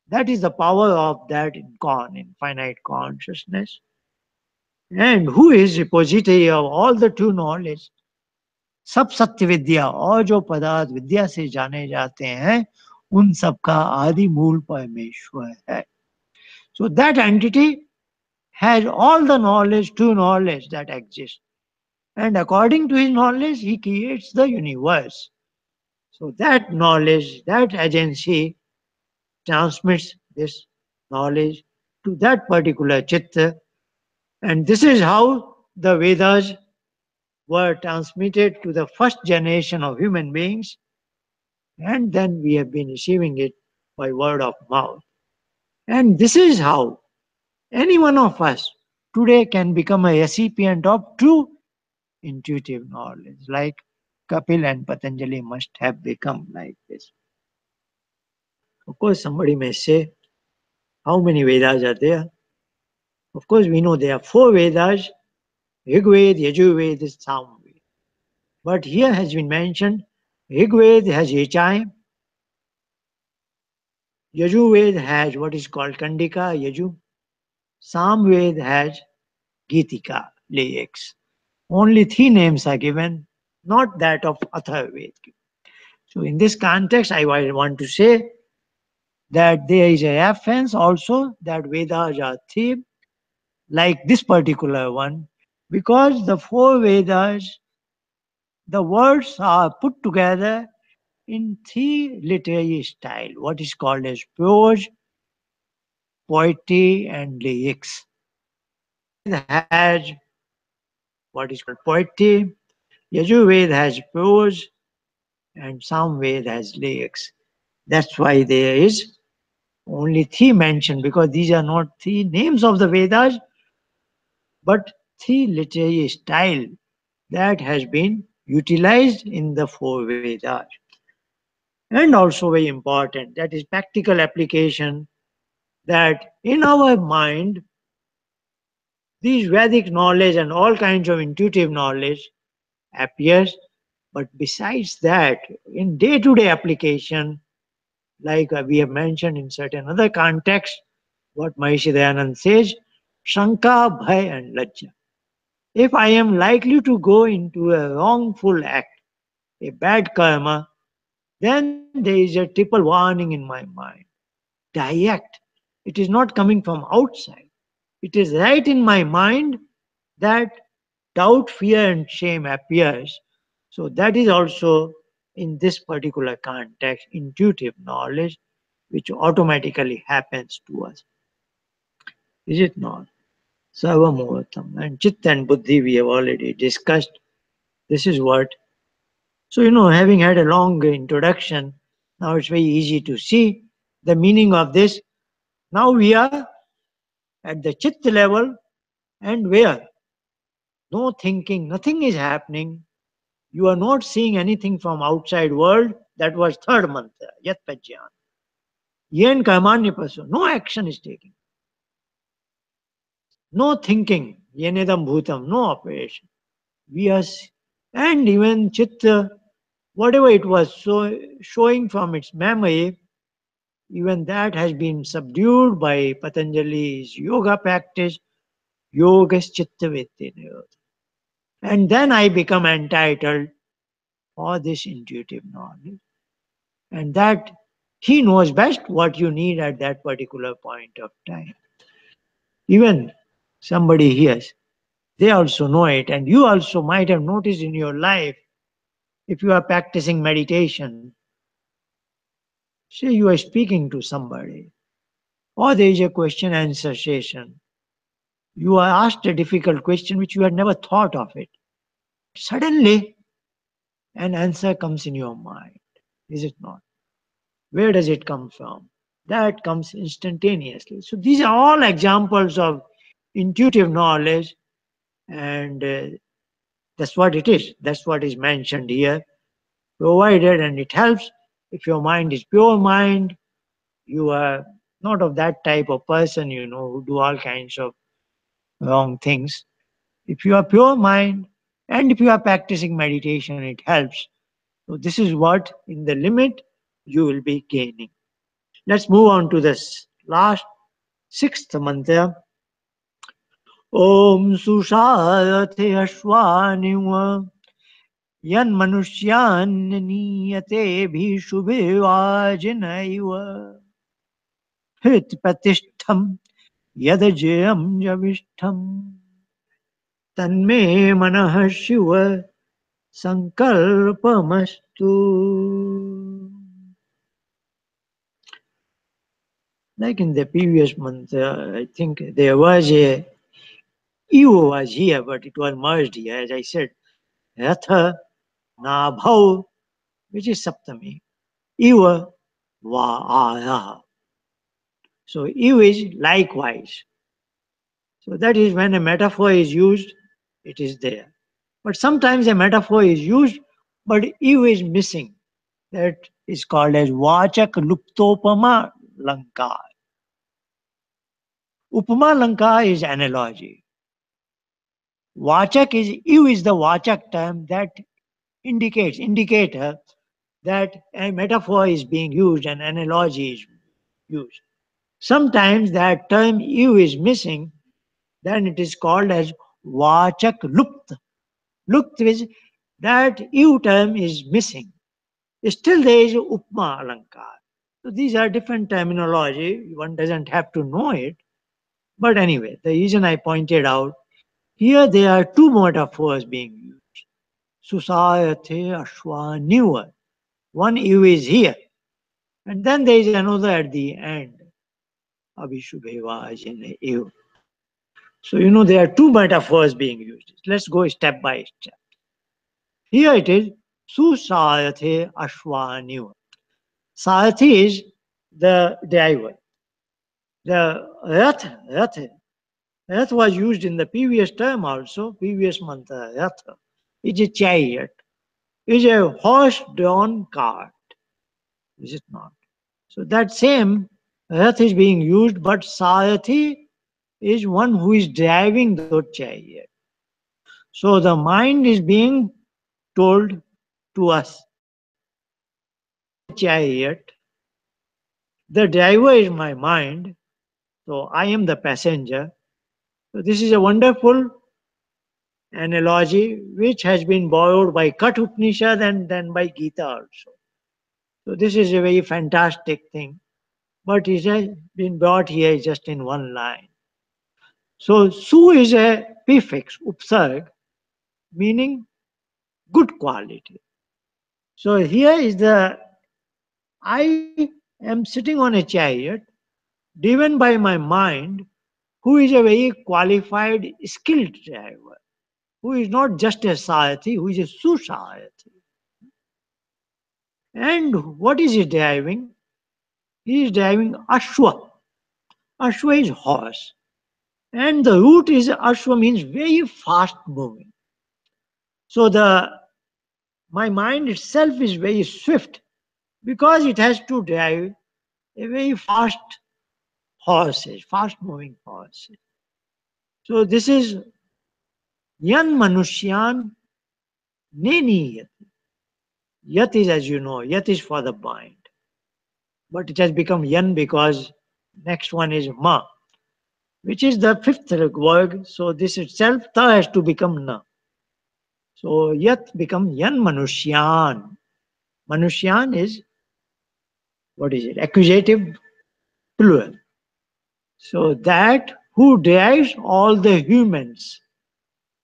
That is the power of that infinite consciousness. And who is repository of all the true knowledge? सब सत्य विद्या और जो पदार्थ विद्या से जाने जाते हैं उन सब का आदि मूल परमेश्वर है. So that entity has all the knowledge, true knowledge that exists. And according to his knowledge, he creates the universe. So that knowledge, that agency transmits this knowledge to that particular chitta. And this is how the Vedas were transmitted to the first generation of human beings. And then we have been receiving it by word of mouth. And this is how any one of us today can become a recipient of true intuitive knowledge, like Kapil and Patanjali must have become like this. Of course, somebody may say, how many Vedas are there? Of course, we know there are 4 Vedas: Rigveda, YajurVeda, Samveda. But here has been mentioned Rigveda has Yechai, YajurVeda has what is called Kandika, Yaju, Samveda has Gitika, lyrics. Only 3 names are given, not that of Atharvaveda. So in this context, I want to say that there is a reference also that Vedas are 3, like this particular one, because the 4 Vedas, the words are put together in 3 literary style, what is called as prose, poetry, and lyrics. Rigveda has what is called poetry, Yajurveda has prose, and Samveda has lyrics. That's why there is only 3 mentioned, because these are not 3 names of the Vedas, but 3 literary style that has been utilized in the 4 Vedas. and also very important, that is practical application, that in our mind these Vedic knowledge and all kinds of intuitive knowledge appears. But besides that, in day-to-day application, like we have mentioned in certain other contexts, what Maharishi Dayanand says, Shanka, Bhay and Lajja. If I am likely to go into a wrongful act, a bad karma, then there is a triple warning in my mind. Direct. It is not coming from outside. It is right in my mind that doubt, fear, and shame appears. So that is also in this particular context intuitive knowledge which automatically happens to us. Is it not? Sarvamohatam. And Chitta and Buddhi we have already discussed. This is what. So, having had a long introduction, now it's very easy to see the meaning of this. Now we are at the Chitta level, and where no thinking, nothing is happening. You are not seeing anything from outside world. That was third mantra, Yat Pajyan. Yen Kamanya Paso. No action is taken. No thinking. Yenedam Bhutam. No operation. We are, and even Chitta, whatever it was showing from its memory, even that has been subdued by Patanjali's yoga practice, Yogas Chitta Vritti. And then I become entitled for this intuitive knowledge. And that he knows best what you need at that particular point of time. Even somebody hears, they also know it. And you also might have noticed in your life, if you are practicing meditation, say you are speaking to somebody, or there is a question answer session. You are asked a difficult question which you had never thought of it. Suddenly, an answer comes in your mind. Is it not? Where does it come from? That comes instantaneously. So these are all examples of intuitive knowledge, and that's what it is. That's what is mentioned here, provided, and it helps. If your mind is pure mind, you are not of that type of person, who do all kinds of wrong things. If you are pure mind, and if you are practicing meditation, it helps. So this is what, in the limit, you will be gaining. Let's move on to this last sixth mantra. Om Susharate Ashwaniwa Yan Manusyan Niyate Bhishubhivajinaiva Hit Pratishtham Yadajayam Javishtham Tanme Manah Shiva Sankalpamastu. Like in the previous month, I think there was a Evo was here, but it was merged here, as I said. Ratha, Nabhav, which is Saptami. Eva, Va, So Ev is likewise. So that is when a metaphor is used, it is there. But sometimes a metaphor is used, but Ev is missing. That is called as Vachak Luptopama Lankar. Upama Lankar is analogy. Vachak is, Ev is the Vachak term that indicator that a metaphor is being used, an analogy is used. Sometimes that term "you" is missing, then it is called as Vachak Lupt. Lupt is that "you" term is missing. Still there is Upma Alankar. So these are different terminology. One doesn't have to know it. But anyway, the reason I pointed out, here there are two metaphors being used. Susayate Ashwaniva. One "you" is here. And then there is another at the end. Abhishubhevajane ev. So, there are two metaphors being used. Let's go step by step. Here it is, Susayathe Ashwaniva. Sayathi is the driver. The Rath was used in the previous term also, previous mantra, Rath. It's a chariot. It's a horse-drawn cart. Is it not? So that same Rath is being used, but Sarathi is one who is driving the chariot. So the mind is being told to us, chariot, the driver is my mind, so I am the passenger. So this is a wonderful analogy which has been borrowed by Kat Upanishad and then by Gita also. So this is a very fantastic thing, but it has been brought here just in one line. So su is a prefix, upsarg, meaning good quality. So here is the I am sitting on a chariot driven by my mind, who is a very qualified, skilled driver, who is not just a Sarathi, who is a Susarathi. And what is he driving? He is driving Ashwa. Ashwa is horse. And the root is Ashwa means very fast moving. So the my mind itself is very swift because it has to drive a very fast horses, fast moving horses. So this is Yan Manushyan Neni Yat. Yat is, as you know, Yat is for the mind. But it has become Yan because next one is Ma, which is the fifth word. So this itself, Ta has to become Na. So Yat become Yan Manushyan. Manushyan is, what is it? Accusative plural. So that who drives all the humans.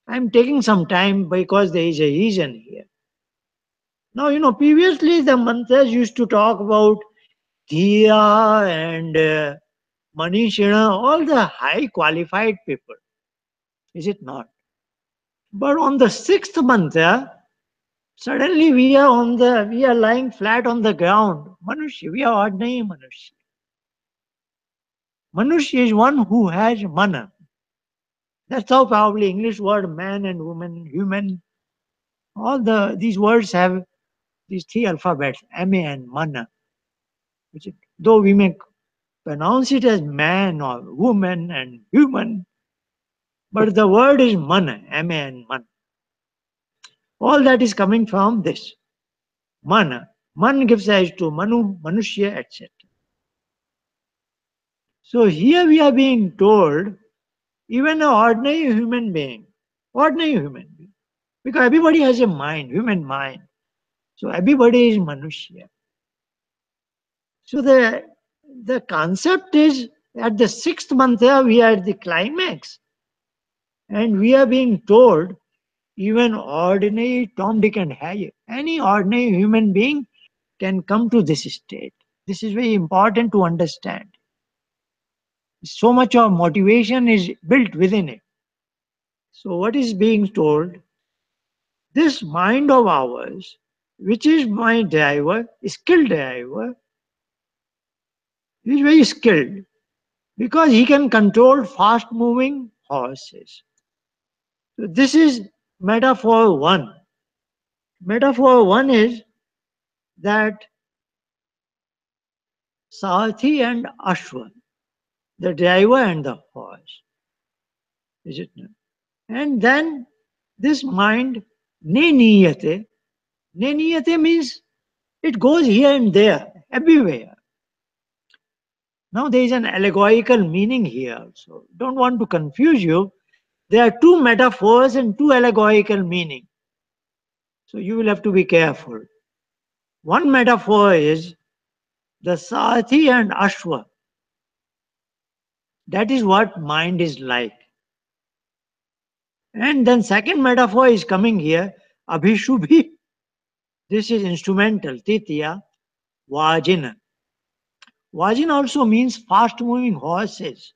I'm taking some time because there is a reason here. Now, previously the mantras used to talk about Dhiya and Manishina, all the high qualified people. Is it not? But on the sixth mantra, suddenly we are lying flat on the ground. Manushya, we are ordinary Manushya. Manushya is one who has mana. That's how probably English word man and woman, human, all these words have these three alphabets, M-A and mana. Though we may pronounce it as man or woman and human, but the word is man, M-A and man. All that is coming from this. Man. Man gives rise to Manu, Manushya, etc. So here we are being told, even an ordinary human being, because everybody has a mind, human mind. So everybody is Manushya. So the concept is at the sixth mantra, we are at the climax. And we are being told, even ordinary Tom, Dick, and Harry, any ordinary human being can come to this state. This is very important to understand. So much of motivation is built within it. So, what is being told? This mind of ours, which is my driver, skilled driver, is very skilled because he can control fast moving horses. So this is metaphor one. Metaphor one is that Sarathi and Ashwa, the driver and the horse. Is it not? And then this mind, neniyate. Neniyate means it goes here and there, everywhere. Now there is an allegorical meaning here. So don't want to confuse you. There are two metaphors and two allegorical meaning. So you will have to be careful. One metaphor is the Sarathi and Ashwa. That is what mind is like. And then second metaphor is coming here, Abhishubhi. This is instrumental, Titiya, Vajina. Vajin also means fast moving horses,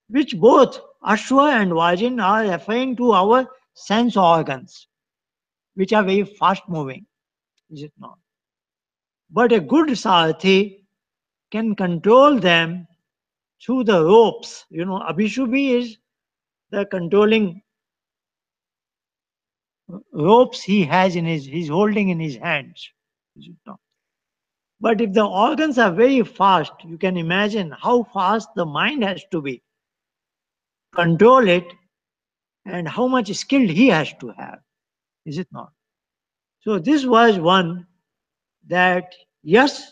which both Ashwa and Vajin are referring to our sense organs, which are very fast moving, is it not? But a good Sarathi can control them through the ropes. Abhishubhi is the controlling ropes he has he's holding in his hands. Is it not? But if the organs are very fast, you can imagine how fast the mind has to be to control it and how much skill he has to have. Is it not? So this was one that, yes,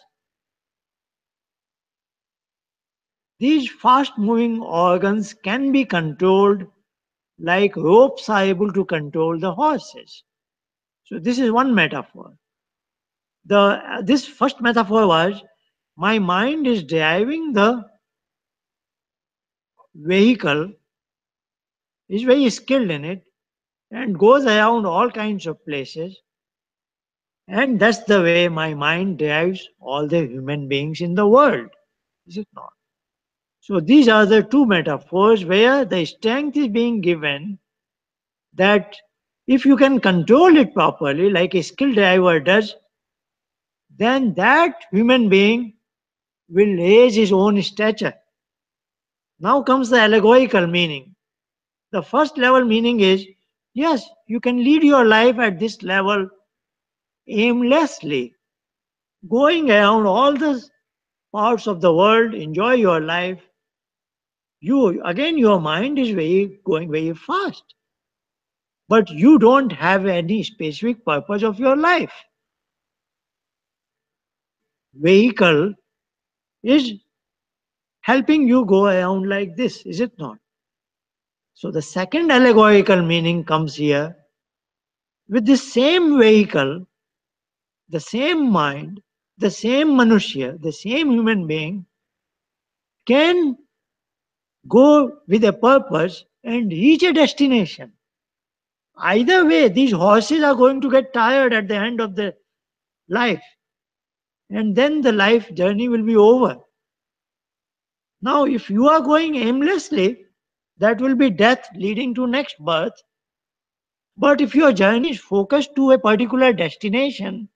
these fast moving organs can be controlled like ropes are able to control the horses. So this is one metaphor. This first metaphor was my mind is driving the vehicle, is very skilled in it, and goes around all kinds of places. And that's the way my mind drives all the human beings in the world. Is it not? So these are the two metaphors where the strength is being given that if you can control it properly, like a skilled driver does, then that human being will raise his own stature. Now comes the allegorical meaning. The first level meaning is yes, you can lead your life at this level aimlessly, going around all the parts of the world, enjoy your life. You again, your mind is very going very fast, but you don't have any specific purpose of your life. Vehicle is helping you go around like this, is it not? So the second allegorical meaning comes here with the same vehicle, the same mind, the same manushya, the same human being can go with a purpose and reach a destination. Either way, these horses are going to get tired at the end of the life, and then the life journey will be over. Now, if you are going aimlessly, that will be death leading to next birth. But if your journey is focused to a particular destination,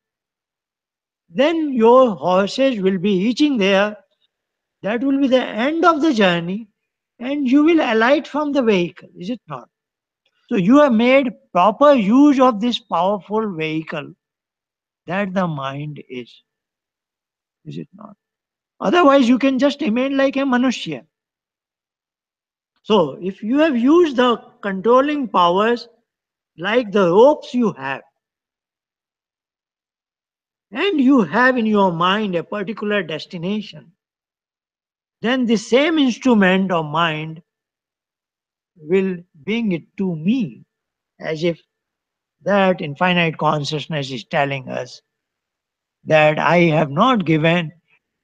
then your horses will be reaching there. That will be the end of the journey, and you will alight from the vehicle, is it not? So you have made proper use of this powerful vehicle that the mind is it not? Otherwise, you can just remain like a manushya. So if you have used the controlling powers like the ropes you have, and you have in your mind a particular destination, then the same instrument of mind will bring it to me, as if that infinite consciousness is telling us that I have not given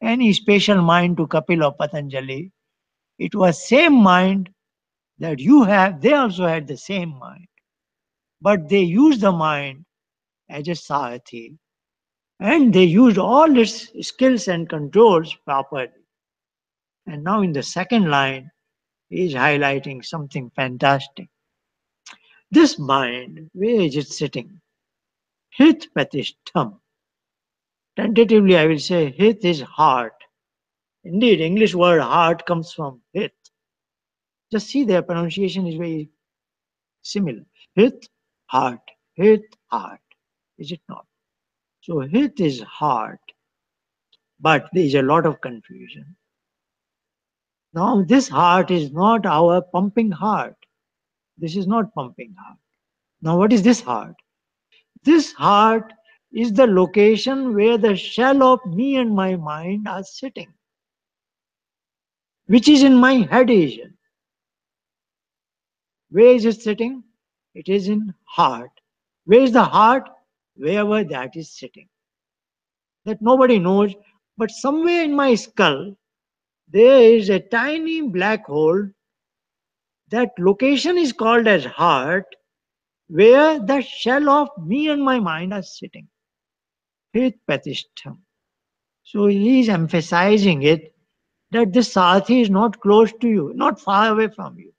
any special mind to Kapil or Patanjali. It was same mind that you have, they also had the same mind. But they used the mind as a sarathi, and they used all its skills and controls properly. And now in the second line, he is highlighting something fantastic. This mind, where is it sitting? Hit patishtham. Tentatively, I will say hit is heart. Indeed, English word heart comes from hit. Just see their pronunciation is very similar. Hit, heart, hit, heart. Is it not? So hit is heart, but there is a lot of confusion. Now, this heart is not our pumping heart. This is not pumping heart. Now, what is this heart? This heart is the location where the shell of me and my mind are sitting, which is in my head region. Where is it sitting? It is in heart. Where is the heart? Wherever that is sitting. That nobody knows, but somewhere in my skull, there is a tiny black hole. That location is called as heart, where the shell of me and my mind are sitting. Hit Patishtham. So he is emphasizing it that the Sathi is not close to you, not far away from you.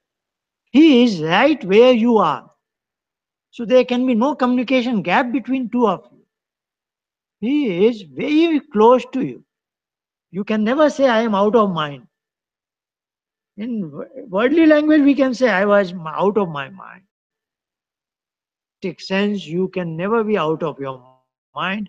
He is right where you are. So there can be no communication gap between two of you. He is very close to you. You can never say, I am out of mind. In worldly language, we can say, I was out of my mind. In spiritualistic sense, you can never be out of your mind.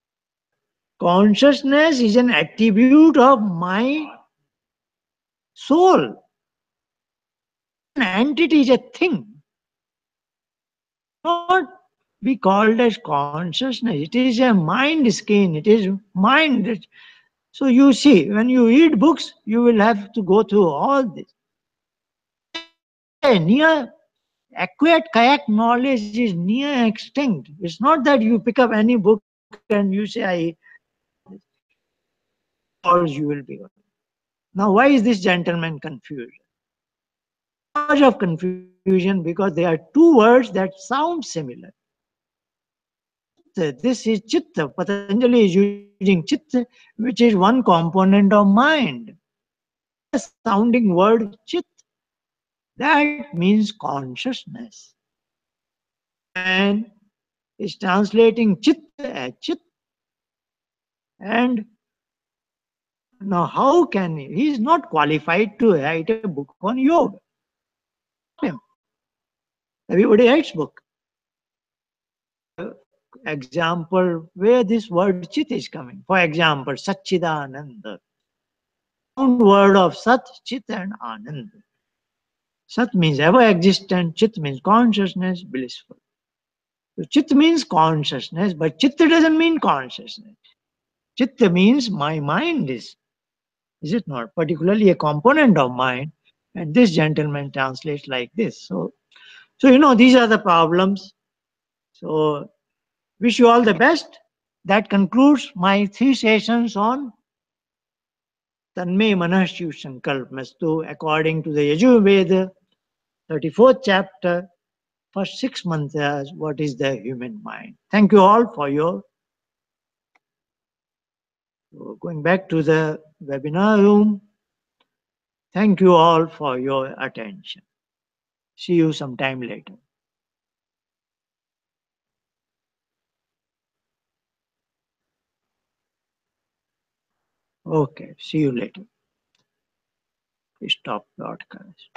Consciousness is an attribute of my soul. An entity is a thing. Not be called as consciousness. It is a mind skin. It is mind. So you see, when you read books, you will have to go through all this. Today, near accurate kayak knowledge is near extinct. It's not that you pick up any book and you say, I know all this. In 2 hours you will be gone. Now, why is this gentleman confused? So much of confusion because there are two words that sound similar. Chitta, this is chitta. Patanjali is using chitta, which is one component of mind. Similar sounding word chit, that means consciousness. And is translating chitta as chit. And now how can he is not qualified to write a book on yoga. Stop him. Everybody writes book. Example where this word chit is coming. For example, Satchidananda. Sound word of Sat, Chit and Anand. Sat means ever existent, Chit means consciousness, blissful. So Chit means consciousness, but Chitta doesn't mean consciousness. Chitta means my mind is it not? Particularly a component of mind. And this gentleman translates like this. So these are the problems. So wish you all the best. That concludes my 3 sessions on Tanme Manashu Sankalpamastu according to the YajurVeda, 34th chapter, first 6 mantras, what is the human mind. Thank you all for your going back to the webinar room. Thank you all for your attention. See you sometime later. Okay, see you later. Stop broadcast.